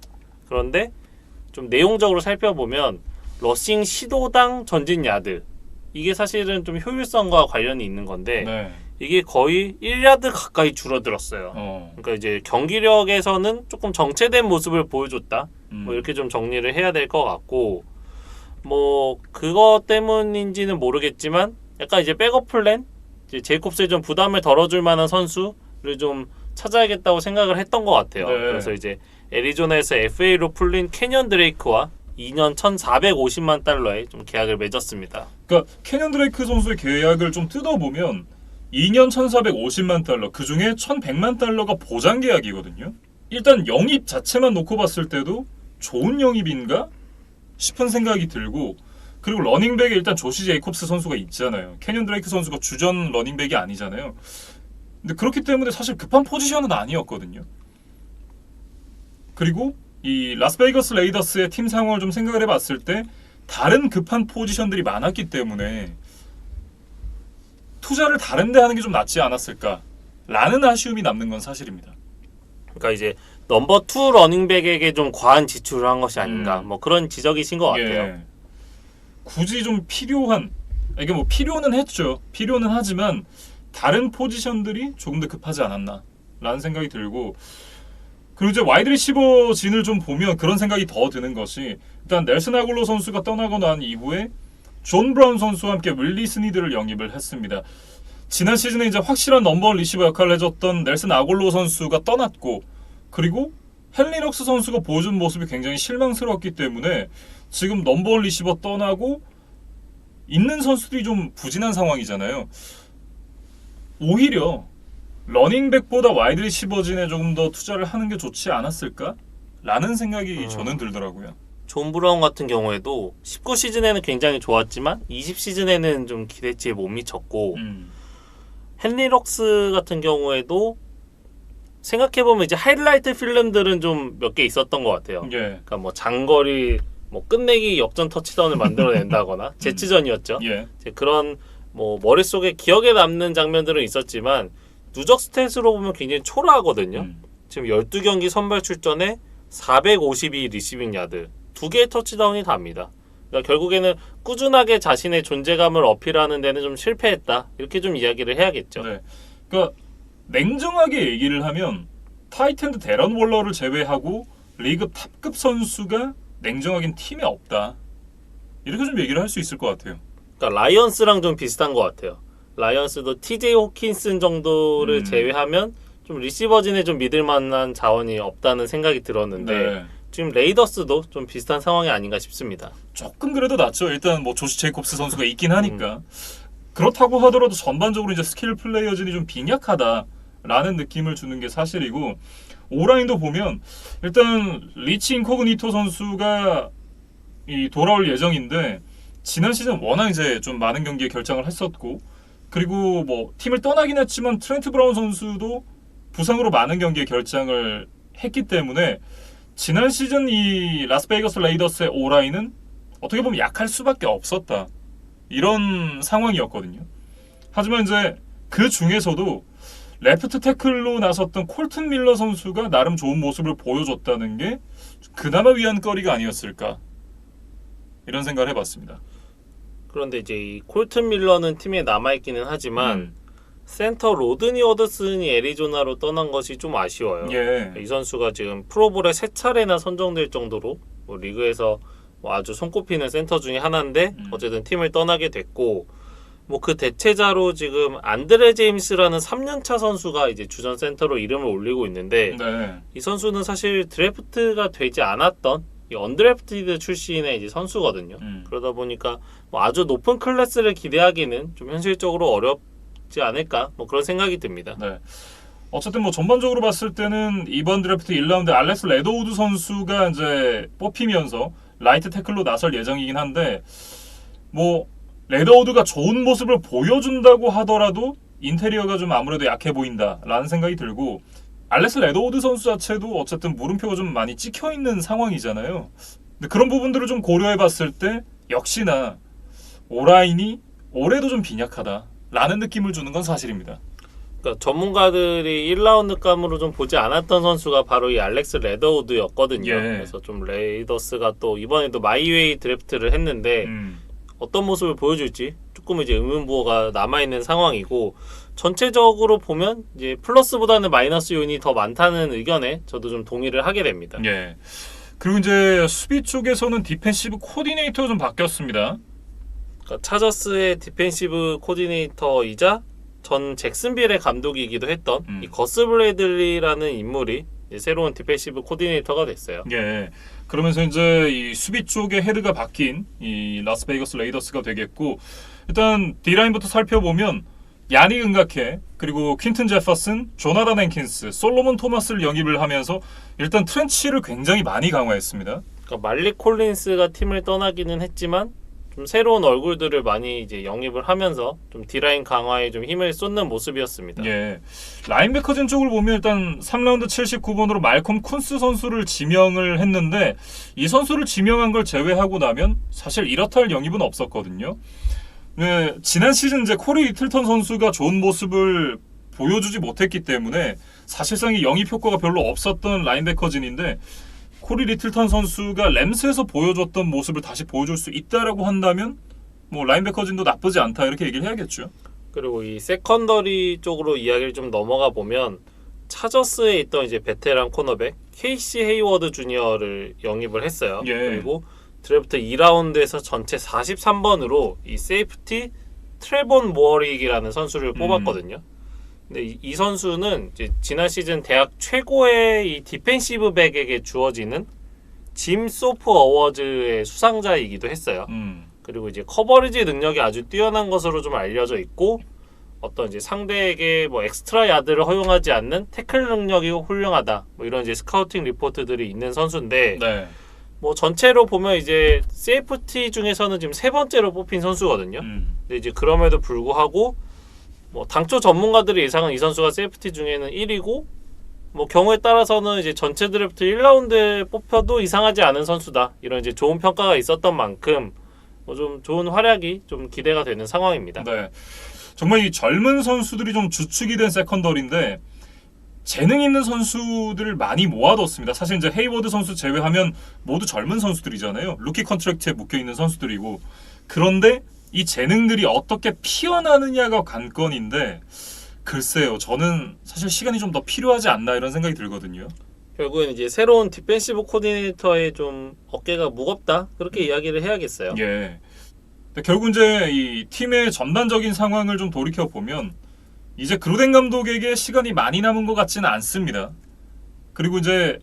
B: 그런데 좀 내용적으로 살펴보면 러싱 시도당 전진 야드 이게 사실은 좀 효율성과 관련이 있는 건데
A: 네.
B: 이게 거의 1야드 가까이 줄어들었어요. 그러니까 이제 경기력에서는 조금 정체된 모습을 보여줬다. 뭐 이렇게 좀 정리를 해야 될 것 같고 뭐 그거 때문인지는 모르겠지만 약간 이제 백업 플랜 이제 제이콥스에 좀 부담을 덜어줄 만한 선수를 좀 찾아야겠다고 생각을 했던 것 같아요.
A: 네.
B: 그래서 이제 애리조나에서 FA로 풀린 캐년 드레이크와 2년 1,450만 달러에 좀 계약을 맺었습니다.
A: 그러니까 캐년 드레이크 선수의 계약을 좀 뜯어보면 2년 1,450만 달러, 그 중에 1,100만 달러가 보장 계약이거든요. 일단 영입 자체만 놓고 봤을 때도 좋은 영입인가 싶은 생각이 들고, 그리고 러닝백에 일단 조시 제이콥스 선수가 있잖아요. 캐년 드레이크 선수가 주전 러닝백이 아니잖아요. 근데 그렇기 때문에 사실 급한 포지션은 아니었거든요. 그리고 이 라스베이거스 레이더스의 팀 상황을 좀 생각을 해봤을 때 다른 급한 포지션들이 많았기 때문에 투자를 다른 데 하는 게 좀 낫지 않았을까라는 아쉬움이 남는 건 사실입니다.
B: 그러니까 이제 넘버 2 러닝백에게 좀 과한 지출을 한 것이 아닌가 뭐 그런 지적이신 것 같아요.
A: 예. 굳이 좀 필요한, 이게 뭐 필요는 했죠. 필요는 하지만 다른 포지션들이 조금 더 급하지 않았나 라는 생각이 들고, 그리고 이제 와이드 리시버 진을 좀 보면 그런 생각이 더 드는 것이, 일단 넬슨 아굴로 선수가 떠나고 난 이후에 존 브라운 선수와 함께 윌리 스니드를 영입을 했습니다. 지난 시즌에 이제 확실한 넘버원 리시버 역할을 해줬던 넬슨 아굴로 선수가 떠났고, 그리고 헨리 럭스 선수가 보여준 모습이 굉장히 실망스러웠기 때문에 지금 넘버원 리시버 떠나고 있는 선수들이 좀 부진한 상황이잖아요. 오히려 러닝백보다 와이드 리시버진에 조금 더 투자를 하는 게 좋지 않았을까? 라는 생각이 저는 들더라고요.
B: 존 브라운 같은 경우에도 19 시즌에는 굉장히 좋았지만 20 시즌에는 좀 기대치에 못 미쳤고 헨리 럭스 같은 경우에도 생각해보면 이제 하이라이트 필름들은 좀 몇 개 있었던 것 같아요.
A: 예.
B: 그러니까 뭐 장거리 뭐 끝내기 역전 터치다운을 만들어낸다거나 제치전이었죠.
A: 예.
B: 이제 그런 뭐 머릿속에 기억에 남는 장면들은 있었지만 누적 스탯으로 보면 굉장히 초라하거든요. 지금 12경기 선발 출전에 452 리시빙 야드, 2개의 터치다운이 답니다. 그러니까 결국에는 꾸준하게 자신의 존재감을 어필하는 데는 좀 실패했다. 이렇게 좀 이야기를 해야겠죠.
A: 네. 그러니까 냉정하게 얘기를 하면 타이탄드 데런 월러를 제외하고 리그 탑급 선수가 냉정하긴 팀에 없다. 이렇게 좀 얘기를 할 수 있을 것 같아요.
B: 그러니까 라이언스랑 좀 비슷한 것 같아요. 라이언스도 TJ 호킨슨 정도를 제외하면 좀 리시버진에 좀 믿을 만한 자원이 없다는 생각이 들었는데
A: 네.
B: 지금 레이더스도 좀 비슷한 상황이 아닌가 싶습니다.
A: 조금 그래도 낫죠. 일단 뭐 조시 제이콥스 선수가 있긴 하니까. 그렇다고 하더라도 전반적으로 이제 스킬 플레이어진이 좀 빈약하다라는 느낌을 주는 게 사실이고, 오라인도 보면 일단 리치 인코그니토 선수가 이 돌아올 예정인데 지난 시즌 워낙 이제 좀 많은 경기에 결장을 했었고, 그리고 뭐 팀을 떠나긴 했지만 트렌트 브라운 선수도 부상으로 많은 경기에 결장을 했기 때문에 지난 시즌 이 라스베이거스 레이더스의 오라인은 어떻게 보면 약할 수밖에 없었다. 이런 상황이었거든요. 하지만 이제 그 중에서도 레프트 태클로 나섰던 콜튼 밀러 선수가 나름 좋은 모습을 보여줬다는 게 그나마 위안거리가 아니었을까, 이런 생각을 해봤습니다.
B: 그런데 이제 이 콜튼 밀러는 팀에 남아있기는 하지만 센터 로드니 어더슨이 애리조나로 떠난 것이 좀 아쉬워요.
A: 예.
B: 이 선수가 지금 프로볼에 3차례나 선정될 정도로 뭐 리그에서 뭐 아주 손꼽히는 센터 중에 하나인데 어쨌든 팀을 떠나게 됐고, 뭐 그 대체자로 지금 안드레 제임스라는 3년차 선수가 이제 주전 센터로 이름을 올리고 있는데
A: 네.
B: 이 선수는 사실 드래프트가 되지 않았던 이 언드래프티드 출신의 이제 선수거든요. 그러다 보니까 뭐 아주 높은 클래스를 기대하기는 좀 현실적으로 어렵지 않을까, 뭐 그런 생각이 듭니다.
A: 네. 어쨌든 뭐 전반적으로 봤을 때는 이번 드래프트 1라운드 알렉스 레더우드 선수가 이제 뽑히면서 라이트 태클로 나설 예정이긴 한데, 뭐 레더우드가 좋은 모습을 보여준다고 하더라도 인테리어가 좀 아무래도 약해 보인다라는 생각이 들고, 알렉스 레더우드 선수 자체도 어쨌든 물음표가 좀 많이 찍혀있는 상황이잖아요. 근데 그런 부분들을 좀 고려해봤을 때 역시나 오라인이 올해도 좀 빈약하다라는 느낌을 주는 건 사실입니다.
B: 그러니까 전문가들이 1라운드 감으로 좀 보지 않았던 선수가 바로 이 알렉스 레더우드였거든요.
A: 예.
B: 그래서 좀 레이더스가 또 이번에도 마이웨이 드래프트를 했는데 어떤 모습을 보여줄지 조금 이제 의문부호가 남아있는 상황이고, 전체적으로 보면 이제 플러스보다는 마이너스 요인이 더 많다는 의견에 저도 좀 동의를 하게 됩니다.
A: 예. 그리고 이제 수비 쪽에서는 디펜시브 코디네이터가 좀 바뀌었습니다.
B: 그러니까 차저스의 디펜시브 코디네이터이자 전 잭슨빌의 감독이기도 했던 이 거스 브래들리라는 인물이 이제 새로운 디펜시브 코디네이터가 됐어요.
A: 예. 그러면서 이제 이 수비 쪽에 헤드가 바뀐 이 라스베이거스 레이더스가 되겠고, 일단 D라인부터 살펴보면 야닉 은가케, 그리고 퀸튼 제퍼슨, 조나단 헨킨스, 솔로몬 토마스를 영입을 하면서 일단 트렌치를 굉장히 많이 강화했습니다.
B: 그러니까 말릭 콜린스가 팀을 떠나기는 했지만 좀 새로운 얼굴들을 많이 이제 영입을 하면서 좀 D라인 강화에 좀 힘을 쏟는 모습이었습니다.
A: 예. 라인베커진 쪽을 보면 일단 3라운드 79번으로 말콤 쿤스 선수를 지명을 했는데, 이 선수를 지명한 걸 제외하고 나면 사실 이렇다 할 영입은 없었거든요. 네, 지난 시즌 이제 코리 리틀턴 선수가 좋은 모습을 보여주지 못했기 때문에 사실상 이 영입 효과가 별로 없었던 라인베커진인데, 코리 리틀턴 선수가 램스에서 보여줬던 모습을 다시 보여줄 수 있다라고 한다면 뭐 라인베커진도 나쁘지 않다 이렇게 얘기를 해야겠죠.
B: 그리고 이 세컨더리 쪽으로 이야기를 좀 넘어가 보면 차저스에 있던 이제 베테랑 코너백 케이시 헤이워드 주니어를 영입을 했어요.
A: 예.
B: 그리고 드래프트 2라운드에서 전체 43번으로 이 세이프티 트레본 모어릭이라는 선수를 뽑았거든요. 근데 이 선수는 이제 지난 시즌 대학 최고의 이 디펜시브 백에게 주어지는 짐 소프 어워즈의 수상자이기도 했어요. 그리고 이제 커버리지 능력이 아주 뛰어난 것으로 좀 알려져 있고, 어떤 이제 상대에게 뭐 엑스트라 야드를 허용하지 않는 태클 능력이 훌륭하다, 뭐 이런 이제 스카우팅 리포트들이 있는 선수인데,
A: 네.
B: 뭐 전체로 보면 이제 세이프티 중에서는 지금 세 번째로 뽑힌 선수거든요. 근데 이제 그럼에도 불구하고 뭐 당초 전문가들의 예상은 이 선수가 세이프티 중에는 1위고, 뭐 경우에 따라서는 이제 전체 드래프트 1라운드에 뽑혀도 이상하지 않은 선수다, 이런 이제 좋은 평가가 있었던 만큼 뭐 좀 좋은 활약이 좀 기대가 되는 상황입니다.
A: 네. 정말 이 젊은 선수들이 좀 주축이 된 세컨더리인데 재능 있는 선수들을 많이 모아뒀습니다. 사실 이제 헤이워드 선수 제외하면 모두 젊은 선수들이잖아요. 루키 컨트랙트에 묶여있는 선수들이고, 그런데 이 재능들이 어떻게 피어나느냐가 관건인데, 글쎄요, 저는 사실 시간이 좀 더 필요하지 않나 이런 생각이 들거든요.
B: 결국엔 이제 새로운 디펜시브 코디네이터의 좀 어깨가 무겁다, 그렇게 이야기를 해야겠어요.
A: 예. 근데 결국 이제 이 팀의 전반적인 상황을 좀 돌이켜 보면 이제 그루덴 감독에게 시간이 많이 남은 것 같지는 않습니다. 그리고 이제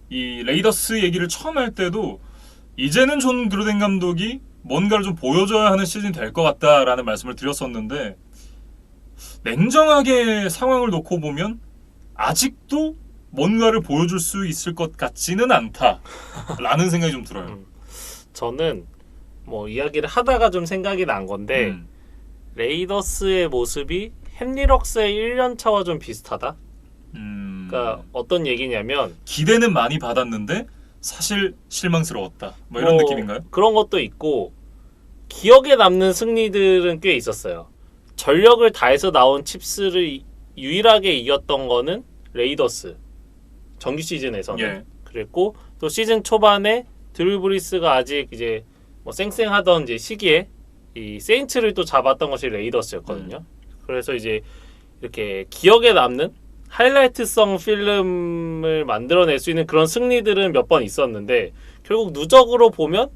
A: 이 레이더스 얘기를 처음 할 때도 이제는 존 그루덴 감독이 뭔가를 좀 보여줘야 하는 시즌이 될 것 같다라는 말씀을 드렸었는데, 냉정하게 상황을 놓고 보면 아직도 뭔가를 보여줄 수 있을 것 같지는 않다라는 생각이 좀 들어요.
B: 저는 뭐 이야기를 하다가 좀 생각이 난 건데, 레이더스의 모습이 헨리럭스의 1년 차와 좀 비슷하다. 그러니까 어떤 얘기냐면,
A: 기대는 많이 받았는데 사실 실망스러웠다, 뭐 이런 느낌인가요?
B: 그런 것도 있고, 기억에 남는 승리들은 꽤 있었어요. 전력을 다해서 나온 칩스를 유일하게 이겼던 거는 레이더스, 정규 시즌에서는.
A: 예.
B: 그랬고, 또 시즌 초반에 드루 브리스가 아직 이제 뭐 쌩쌩하던 이제 시기에 이 세인츠를 또 잡았던 것이 레이더스였거든요. 그래서 이제 이렇게 기억에 남는 하이라이트성 필름을 만들어낼 수 있는 그런 승리들은 몇 번 있었는데, 결국 누적으로 보면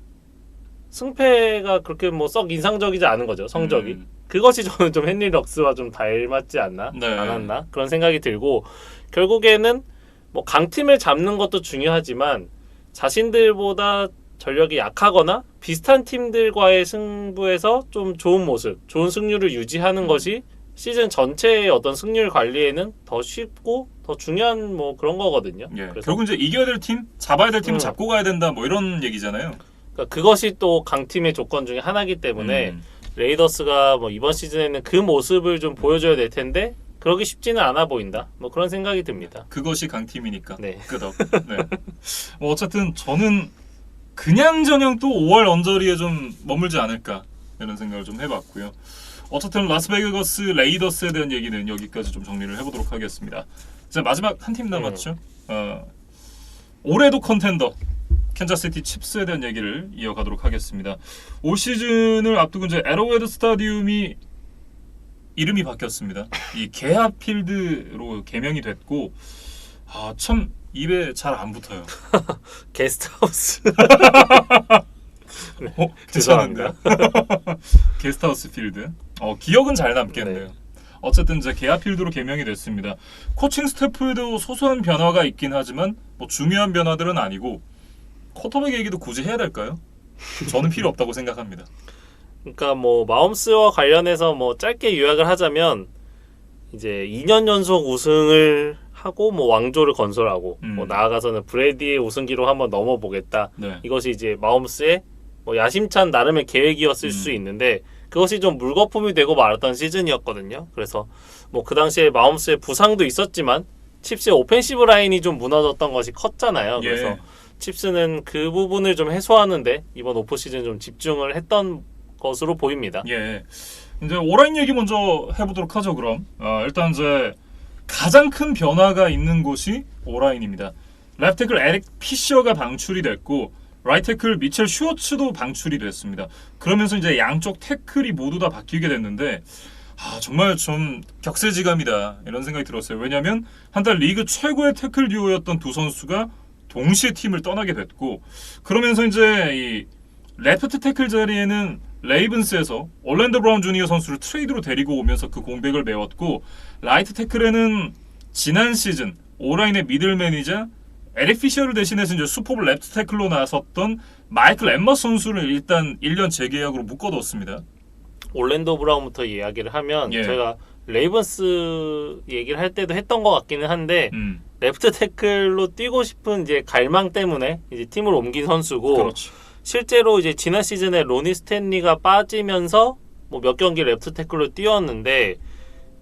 B: 승패가 그렇게 뭐 썩 인상적이지 않은 거죠, 성적이. 그것이 저는 좀 헨리 럭스와 좀 닮았지 않나,
A: 네.
B: 않았나, 그런 생각이 들고, 결국에는 뭐 강팀을 잡는 것도 중요하지만 자신들보다 전력이 약하거나 비슷한 팀들과의 승부에서 좀 좋은 모습, 좋은 승률을 유지하는 것이 시즌 전체의 어떤 승률 관리에는 더 쉽고 더 중요한 뭐 그런 거거든요.
A: 예.
B: 그래서
A: 결국 이제 이겨야 될 팀, 잡아야 될 팀은 잡고 가야 된다, 뭐 이런 얘기잖아요.
B: 그러니까 그것이 또 강팀의 조건 중에 하나이기 때문에 레이더스가 뭐 이번 시즌에는 그 모습을 좀 보여줘야 될 텐데 그러기 쉽지는 않아 보인다, 뭐 그런 생각이 듭니다.
A: 그것이 강팀이니까.
B: 네.
A: 끄덕. 네. 뭐 어쨌든 저는 그냥저냥 또 5월 언저리에 좀 머물지 않을까 이런 생각을 좀 해봤고요. 어쨌든 라스베이거스 레이더스에 대한 얘기는 여기까지 좀 정리를 해보도록 하겠습니다. 이제 마지막 한 팀 남았죠. 올해도 컨텐더 캔자스시티 칩스에 대한 얘기를 이어가도록 하겠습니다. 올 시즌을 앞두고 이제 에로웨드 스타디움이 이름이 바뀌었습니다. 이 개합필드로 개명이 됐고, 참 입에 잘 안 붙어요.
B: 게스트하우스.
A: 괜찮은데요? 게스트하우스 필드. 기억은 잘 남겠네요.
B: 네.
A: 어쨌든 이제 계약 필드로 개명이 됐습니다. 코칭 스태프에도 소소한 변화가 있긴 하지만 뭐 중요한 변화들은 아니고 쿼터백 얘기도 굳이 해야 될까요? 저는 필요 없다고 생각합니다.
B: 그러니까 뭐 마홈스와 관련해서 뭐 짧게 요약을 하자면 이제 2년 연속 우승을 하고 뭐 왕조를 건설하고 뭐 나아가서는 브레디의 우승 기록 한번 넘어보겠다.
A: 네.
B: 이것이 이제 마홈스의 뭐 야심찬 나름의 계획이었을 수 있는데 그것이 좀 물거품이 되고 말았던 시즌이었거든요. 그래서 뭐 그 당시에 마홈스의 부상도 있었지만 칩스의 오펜시브 라인이 좀 무너졌던 것이 컸잖아요.
A: 예.
B: 그래서 칩스는 그 부분을 좀 해소하는데 이번 오프 시즌 좀 집중을 했던 것으로 보입니다.
A: 예. 이제 오라인 얘기 먼저 해보도록 하죠. 그럼 일단 이제 가장 큰 변화가 있는 곳이 오라인입니다. 레프트 태클 에릭 피셔가 방출이 됐고 라이트 태클 미첼 슈워츠도 방출이 됐습니다. 그러면서 이제 양쪽 태클이 모두 다 바뀌게 됐는데 정말 좀 격세지감이다 이런 생각이 들었어요. 왜냐하면 한 달 리그 최고의 태클 듀오였던 두 선수가 동시에 팀을 떠나게 됐고 그러면서 이제 이 레프트 태클 자리에는 레이븐스에서 올랜도 브라운 주니어 선수를 트레이드로 데리고 오면서 그 공백을 메웠고 라이트 태클에는 지난 시즌 오라인의 미들매니저 에릭 피셔를 대신해서 이제 슈퍼볼 레프트 태클로 나섰던 마이클 엠머 선수를 일단 1년 재계약으로 묶어뒀습니다.
B: 올랜도 브라운부터 이야기를 하면 저희가 레이븐스 얘기를 할 때도 했던 것 같기는 한데 레프트 태클로 뛰고 싶은 이제 갈망 때문에 이제 팀을 옮긴 선수고
A: 그렇죠.
B: 실제로 이제 지난 시즌에 로니 스탠리가 빠지면서 뭐 몇 경기 레프트 태클로 뛰었는데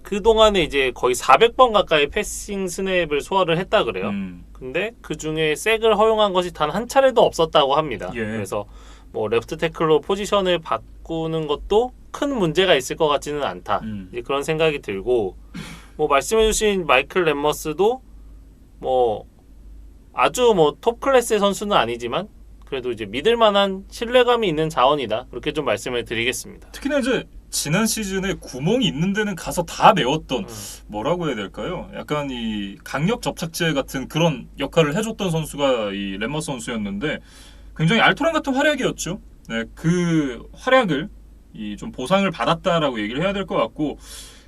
B: 그 동안에 이제 거의 400번 가까이 패싱 스냅을 소화를 했다 그래요. 근데 그 중에 색을 허용한 것이 단 한 차례도 없었다고 합니다. 그래서 뭐 레프트 태클로 포지션을 바꾸는 것도 큰 문제가 있을 것 같지는 않다. 이제 그런 생각이 들고 뭐 말씀해주신 마이클 램머스도 뭐 아주 뭐 톱 클래스의 선수는 아니지만 그래도 이제 믿을 만한 신뢰감이 있는 자원이다. 그렇게 좀 말씀을 드리겠습니다.
A: 특히나 이제 지난 시즌에 구멍이 있는 데는 가서 다 메웠던 뭐라고 해야 될까요? 약간 이 강력 접착제 같은 그런 역할을 해줬던 선수가 이 램머 선수였는데 굉장히 알토란 같은 활약이었죠. 네, 그 활약을 이 좀 보상을 받았다라고 얘기를 해야 될 것 같고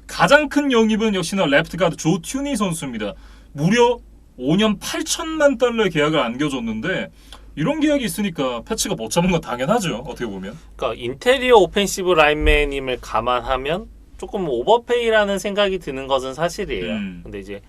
A: 가장 큰 영입은 역시나 레프트 가드 조 튜니 선수입니다. 무려 5년 8천만 달러의 계약을 안겨줬는데 이런 계약이 있으니까 패치가 못 잡은 건 당연하죠. 어떻게 보면.
B: 그러니까 인테리어 오펜시브 라인맨임을 감안하면 조금 오버페이라는 생각이 드는 것은 사실이에요. 근데 이제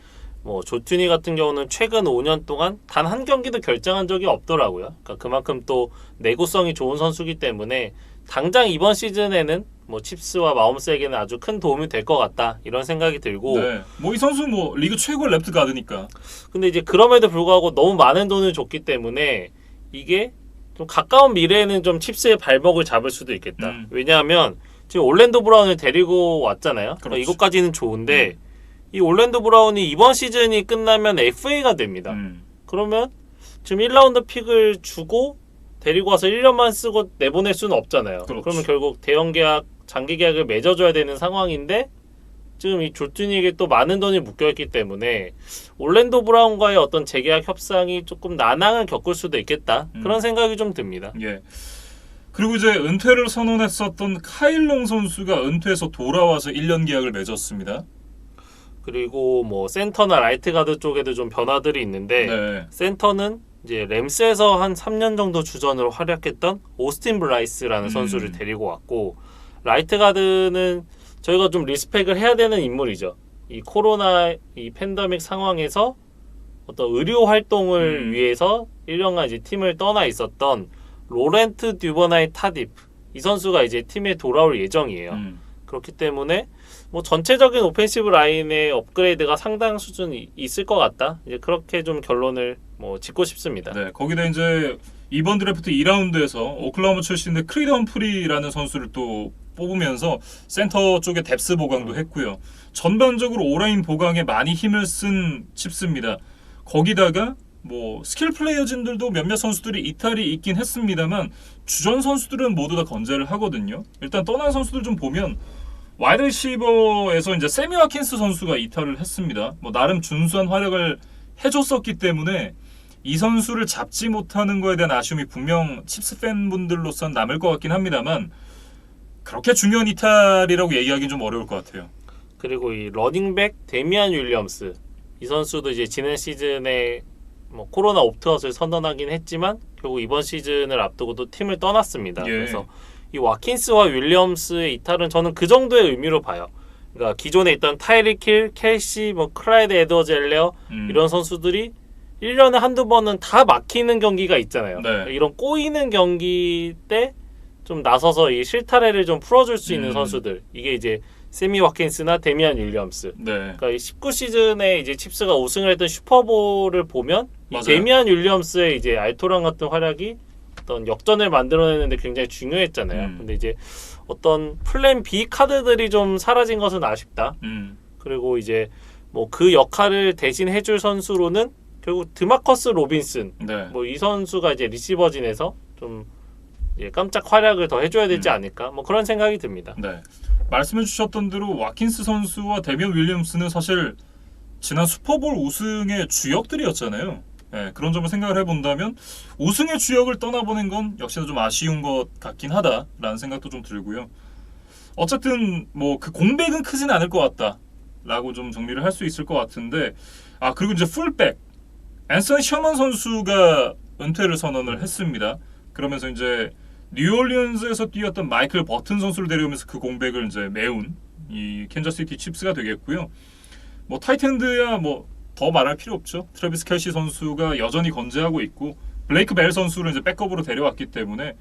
B: 뭐 조튜니 같은 경우는 최근 5년 동안 단 한 경기도 결정한 적이 없더라고요. 그러니까 그만큼 또 내구성이 좋은 선수이기 때문에 당장 이번 시즌에는 뭐 칩스와 마홈스에게는 아주 큰 도움이 될 것 같다 이런 생각이 들고
A: 네. 뭐 이 선수 뭐 리그 최고의 레프트 가드니까.
B: 근데 이제 그럼에도 불구하고 너무 많은 돈을 줬기 때문에 이게 좀 가까운 미래에는 좀 칩스의 발목을 잡을 수도 있겠다. 왜냐하면 지금 올랜도 브라운을 데리고 왔잖아요. 그러니까 이것까지는 좋은데 이 올랜도 브라운이 이번 시즌이 끝나면 FA가 됩니다. 그러면 지금 1라운드 픽을 주고 데리고 와서 1년만 쓰고 내보낼 수는 없잖아요. 그러면 결국 대형 계약, 장기 계약을 맺어줘야 되는 상황인데 지금 이 조튜니에게 또 많은 돈이 묶여있기 때문에 올랜도 브라운과의 어떤 재계약 협상이 조금 난항을 겪을 수도 있겠다. 그런 생각이 좀 듭니다.
A: 예. 그리고 이제 은퇴를 선언했었던 카일롱 선수가 은퇴해서 돌아와서 1년 계약을 맺었습니다.
B: 그리고 뭐 센터나 라이트 가드 쪽에도 좀 변화들이 있는데 센터는 이제 램스에서 한 3년 정도 주전으로 활약했던 오스틴 블라이스라는 선수를 데리고 왔고 라이트 가드는 저희가 좀 리스펙을 해야 되는 인물이죠. 이 코로나 이 팬데믹 상황에서 어떤 의료 활동을 위해서 1년간 이제 팀을 떠나 있었던 로렌트 듀버나이 타디프 이 선수가 이제 팀에 돌아올 예정이에요. 그렇기 때문에 뭐 전체적인 오펜시브 라인의 업그레이드가 상당 수준 있을 것 같다. 이제 그렇게 좀 결론을 뭐 짓고 싶습니다.
A: 네, 거기다 이제 이번 드래프트 2라운드에서 오클라호마 출신의 크리드 험프리라는 선수를 또 뽑으면서 센터 쪽에 뎁스 보강도 했고요. 전반적으로 오라인 보강에 많이 힘을 쓴 칩스입니다. 거기다가 뭐 스킬 플레이어진들도 몇몇 선수들이 이탈이 있긴 했습니다만 주전 선수들은 모두 다 건재를 하거든요. 일단 떠난 선수들 좀 보면 와이드 리시버에서 이제 세미 와킨스 선수가 이탈을 했습니다. 뭐 나름 준수한 활약을 해줬었기 때문에 이 선수를 잡지 못하는 거에 대한 아쉬움이 분명 칩스 팬분들로선 남을 것 같긴 합니다만 그렇게 중요한 이탈이라고 얘기하기는 좀 어려울 것 같아요.
B: 그리고 이 러닝백 데미안 윌리엄스 이 선수도 이제 지난 시즌에 뭐 코로나 옵트아웃을 선언하긴 했지만 결국 이번 시즌을 앞두고도 팀을 떠났습니다.
A: 예.
B: 그래서 이 와킨스와 윌리엄스의 이탈은 저는 그 정도의 의미로 봐요. 그러니까 기존에 있던 타이릭 힐, 켈시, 뭐 클라이드 에드워즈 엘레어 이런 선수들이 1년에 한두 번은 다 막히는 경기가 있잖아요.
A: 네.
B: 이런 꼬이는 경기 때 좀 나서서 이 실타래를 좀 풀어줄 수 있는 선수들. 이게 이제 세미 와킨스나 데미안 윌리엄스.
A: 네.
B: 그러니까 19시즌에 이제 칩스가 우승을 했던 슈퍼볼을 보면 이
A: 맞아요.
B: 데미안 윌리엄스의 이제 알토란 같은 활약이 어떤 역전을 만들어내는데 굉장히 중요했잖아요. 근데 이제 어떤 플랜 B 카드들이 좀 사라진 것은 아쉽다. 그리고 이제 뭐 그 역할을 대신 해줄 선수로는 결국 드마커스 로빈슨
A: 네.
B: 뭐 이 선수가 이제 리시버진에서 좀 깜짝 활약을 더 해줘야 되지 않을까 뭐 그런 생각이 듭니다.
A: 네. 말씀해 주셨던 대로 와킨스 선수와 데미안 윌리엄스는 사실 지난 슈퍼볼 우승의 주역들이었잖아요. 네, 그런 점을 생각을 해본다면 우승의 주역을 떠나보낸 건 역시나 좀 아쉬운 것 같긴 하다라는 생각도 좀 들고요. 어쨌든 뭐 그 공백은 크진 않을 것 같다라고 좀 정리를 할 수 있을 것 같은데 그리고 이제 풀백 앤서니 셔먼 선수가 은퇴를 선언을 했습니다. 그러면서 이제 뉴올리언즈에서 뛰었던 마이클 버튼 선수를 데려오면서 그 공백을 이제 메운 이 캔자스시티 칩스가 되겠고요. 뭐 타이트엔드야 뭐 더 말할 필요 없죠. 트래비스 켈시 선수가 여전히 건재하고 있고 블레이크 벨 선수를 이제 백업으로 데려왔기 때문에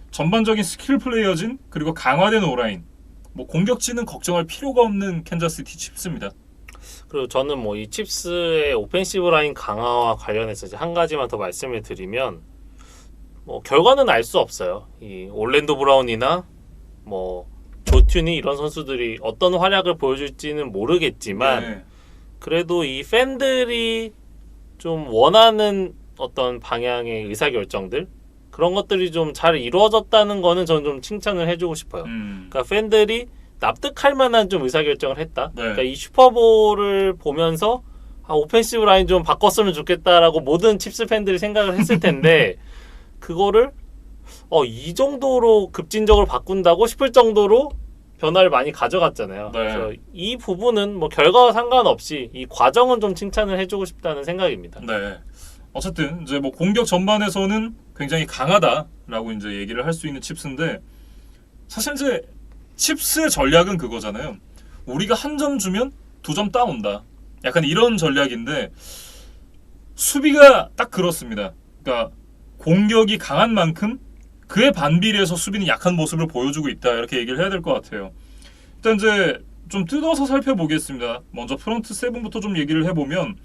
A: 전반적인 스킬 플레이어진 그리고 강화된 오라인 뭐 공격진은 걱정할 필요가 없는 캔자스시티 칩스입니다.
B: 그리고 저는 뭐 이 칩스의 오펜시브 라인 강화와 관련해서 이제 한 가지만 더 말씀을 드리면 뭐 결과는 알 수 없어요. 이 올랜도 브라운이나 뭐 조튠이 이런 선수들이 어떤 활약을 보여줄지는 모르겠지만
A: 네.
B: 그래도 이 팬들이 좀 원하는 어떤 방향의 의사결정들 그런 것들이 좀 잘 이루어졌다는 거는 저는 좀 칭찬을 해주고 싶어요. 그러니까 팬들이 납득할 만한 좀 의사결정을 했다.
A: 네.
B: 그러니까 이 슈퍼볼을 보면서 오펜시브 라인 좀 바꿨으면 좋겠다라고 모든 칩스 팬들이 생각을 했을 텐데 그거를 이 정도로 급진적으로 바꾼다고 싶을 정도로 변화를 많이 가져갔잖아요.
A: 네.
B: 그래서 이 부분은 뭐 결과와 상관없이 이 과정은 좀 칭찬을 해주고 싶다는 생각입니다.
A: 네. 어쨌든 이제 뭐 공격 전반에서는 굉장히 강하다라고 이제 얘기를 할 수 있는 칩스인데 사실 이제 칩스의 전략은 그거잖아요. 우리가 한 점 주면 2점 따온다. 약간 이런 전략인데 수비가 딱 그렇습니다. 그러니까 공격이 강한 만큼 그에 반비례해서 수비는 약한 모습을 보여주고 있다. 이렇게 얘기를 해야 될 것 같아요. 일단 이제 좀 뜯어서 살펴보겠습니다. 먼저 프런트 세븐부터 좀 얘기를 해보면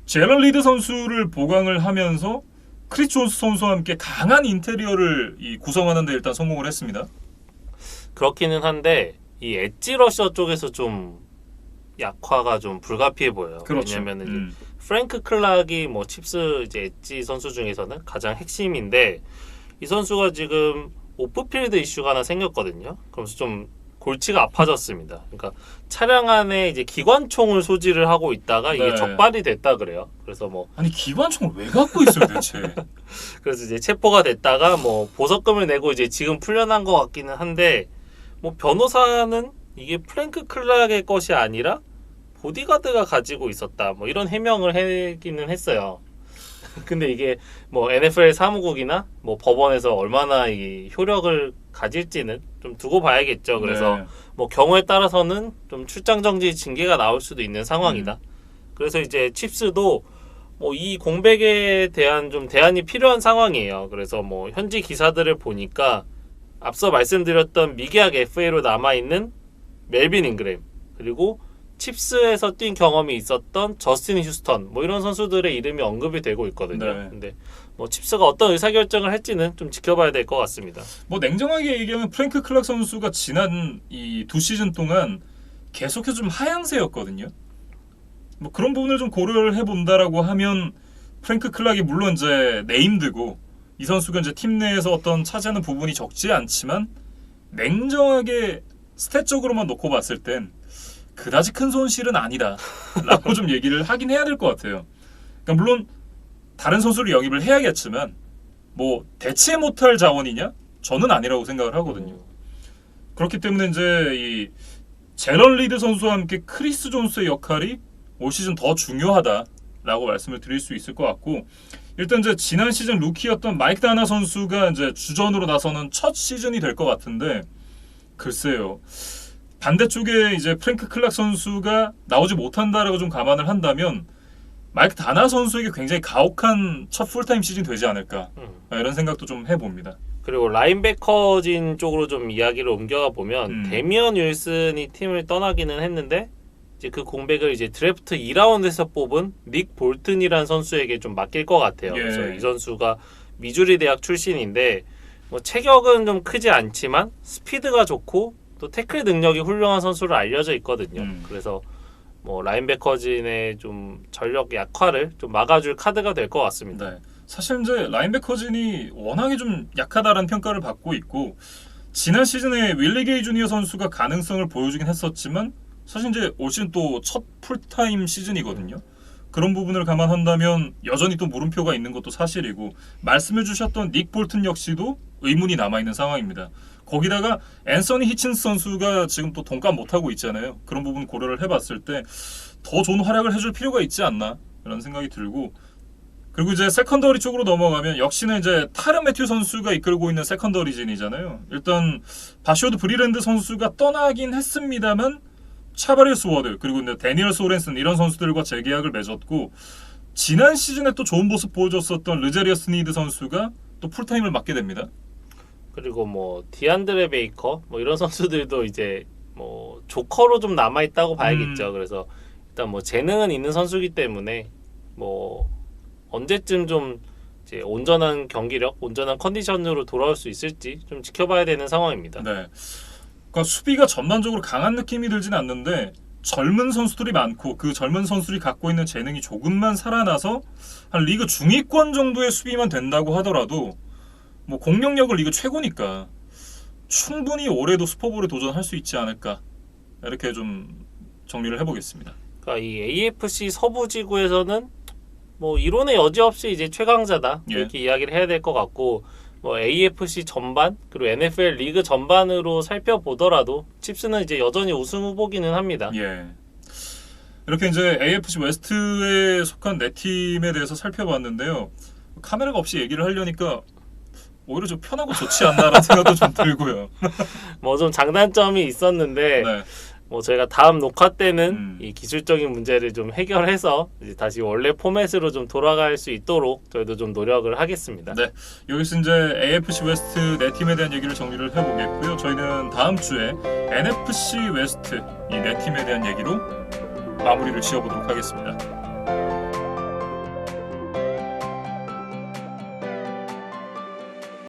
A: 제런 리드 선수를 보강을 하면서 크리스 존스 선수와 함께 강한 인테리어를 구성하는 데 일단 성공을 했습니다.
B: 그렇기는 한데 이 엣지 러셔 쪽에서 좀 약화가 좀 불가피해 보여요.
A: 그렇죠.
B: 왜냐면은 프랭크 클락이 뭐 칩스 이제 엣지 선수 중에서는 가장 핵심인데 이 선수가 지금 오프필드 이슈가 하나 생겼거든요. 그러면서 좀 골치가 아파졌습니다. 그러니까 차량 안에 이제 기관총을 소지를 하고 있다가 이게
A: 네.
B: 적발이 됐다 그래요. 그래서 뭐
A: 아니 기관총을 왜 갖고 있어요 대체?
B: 그래서 이제 체포가 됐다가 뭐 보석금을 내고 이제 지금 풀려난 것 같기는 한데 뭐 변호사는 이게 프랭크 클락의 것이 아니라 보디가드가 가지고 있었다 뭐 이런 해명을 하기는 했어요. 근데 이게 뭐 NFL 사무국이나 뭐 법원에서 얼마나 이 효력을 가질지는 좀 두고 봐야겠죠. 그래서
A: 네.
B: 뭐 경우에 따라서는 좀 출장 정지 징계가 나올 수도 있는 상황이다. 그래서 이제 칩스도 뭐 이 공백에 대한 좀 대안이 필요한 상황이에요. 그래서 뭐 현지 기사들을 보니까 앞서 말씀드렸던 미계약 FA로 남아있는 멜빈 잉그램 그리고 칩스에서 뛴 경험이 있었던 저스틴 휴스턴 뭐 이런 선수들의 이름이 언급이 되고 있거든요.
A: 네.
B: 근데 뭐 칩스가 어떤 의사결정을 할지는 좀 지켜봐야 될 것 같습니다.
A: 뭐 냉정하게 얘기하면 프랭크 클락 선수가 지난 이 2시즌 동안 계속해서 좀 하향세였거든요. 뭐 그런 부분을 좀 고려를 해본다라고 하면 프랭크 클락이 물론 이제 네임드고 이 선수가 이제 팀 내에서 어떤 차지하는 부분이 적지 않지만 냉정하게 스탯적으로만 놓고 봤을 땐 그다지 큰 손실은 아니다 라고 좀 얘기를 하긴 해야 될 것 같아요. 그러니까 물론 다른 선수를 영입을 해야겠지만 뭐 대체 못할 자원이냐? 저는 아니라고 생각을 하거든요. 그렇기 때문에 이제 이 제런 리드 선수와 함께 크리스 존스의 역할이 올 시즌 더 중요하다라고 말씀을 드릴 수 있을 것 같고, 일단 이제 지난 시즌 루키였던 마이크 다나 선수가 이제 주전으로 나서는 첫 시즌이 될 것 같은데, 글쎄요. 반대쪽에 이제 프랭크 클락 선수가 나오지 못한다라고 좀 감안을 한다면 마이크 다나 선수에게 굉장히 가혹한 첫 풀타임 시즌 되지 않을까, 이런 생각도 좀 해봅니다.
B: 그리고 라인베커진 쪽으로 좀 이야기를 옮겨가 보면 데미언 윌슨이 팀을 떠나기는 했는데 이제 그 공백을 이제 드래프트 2라운드에서 뽑은 닉 볼튼이라는 선수에게 좀 맡길 것 같아요.
A: 예.
B: 그래서 이 선수가 미주리 대학 출신인데 뭐 체격은 좀 크지 않지만 스피드가 좋고 또 태클 능력이 훌륭한 선수로 알려져 있거든요. 그래서 뭐 라인베커진의 좀 전력 약화를 좀 막아줄 카드가 될 것 같습니다.
A: 네. 사실 이제 라인베커진이 워낙에 좀 약하다라는 평가를 받고 있고, 지난 시즌에 윌리 게이 주니어 선수가 가능성을 보여주긴 했었지만 사실 이제 올 시즌 또 첫 풀타임 시즌이거든요. 그런 부분을 감안한다면 여전히 또 물음표가 있는 것도 사실이고, 말씀해 주셨던 닉 볼튼 역시도 의문이 남아있는 상황입니다. 거기다가 앤서니 히친스 선수가 지금 또 동감 못하고 있잖아요. 그런 부분 고려를 해봤을 때 더 좋은 활약을 해줄 필요가 있지 않나 이런 생각이 들고, 그리고 이제 세컨더리 쪽으로 넘어가면 역시나 이제 타르 매튜 선수가 이끌고 있는 세컨더리진이잖아요. 일단 바시오드 브리랜드 선수가 떠나긴 했습니다만 차바리우스 워드 그리고 이제 데니얼 소렌슨 이런 선수들과 재계약을 맺었고, 지난 시즌에 또 좋은 모습 보여줬었던 르제리어스 니드 선수가 또 풀타임을 맡게 됩니다.
B: 그리고 뭐 디안드레 베이커 뭐 이런 선수들도 이제 뭐 조커로 좀 남아 있다고 봐야겠죠. 그래서 일단 뭐 재능은 있는 선수이기 때문에 뭐 언제쯤 좀 이제 온전한 경기력, 온전한 컨디션으로 돌아올 수 있을지 좀 지켜봐야 되는 상황입니다.
A: 네. 그러니까 수비가 전반적으로 강한 느낌이 들진 않는데 젊은 선수들이 많고 그 젊은 선수들이 갖고 있는 재능이 조금만 살아나서 한 리그 중위권 정도의 수비만 된다고 하더라도 뭐 공격력은 리그 최고니까 충분히 올해도 슈퍼볼에 도전할 수 있지 않을까, 이렇게 좀 정리를 해보겠습니다.
B: 그러니까 이 AFC 서부 지구에서는 뭐 이론의 여지 없이 이제 최강자다 이렇게 이야기를 해야 될 것 같고, 뭐 AFC 전반 그리고 NFL 리그 전반으로 살펴보더라도 칩스는 이제 여전히 우승 후보기는 합니다.
A: 예. 이렇게 이제 AFC 웨스트에 속한 네 팀에 대해서 살펴봤는데요. 카메라가 없이 얘기를 하려니까 오히려 좀 편하고 좋지 않나라는 생각도 좀 들고요.
B: 뭐 좀 장단점이 있었는데
A: 네.
B: 뭐 저희가 다음 녹화 때는 이 기술적인 문제를 좀 해결해서 이제 다시 원래 포맷으로 좀 돌아갈 수 있도록 저희도 좀 노력을 하겠습니다.
A: 네, 여기서 이제 AFC 웨스트 네 팀에 대한 얘기를 정리를 해보겠고요. 저희는 다음 주에 NFC 웨스트 이 네 팀에 대한 얘기로 마무리를 지어보도록 하겠습니다.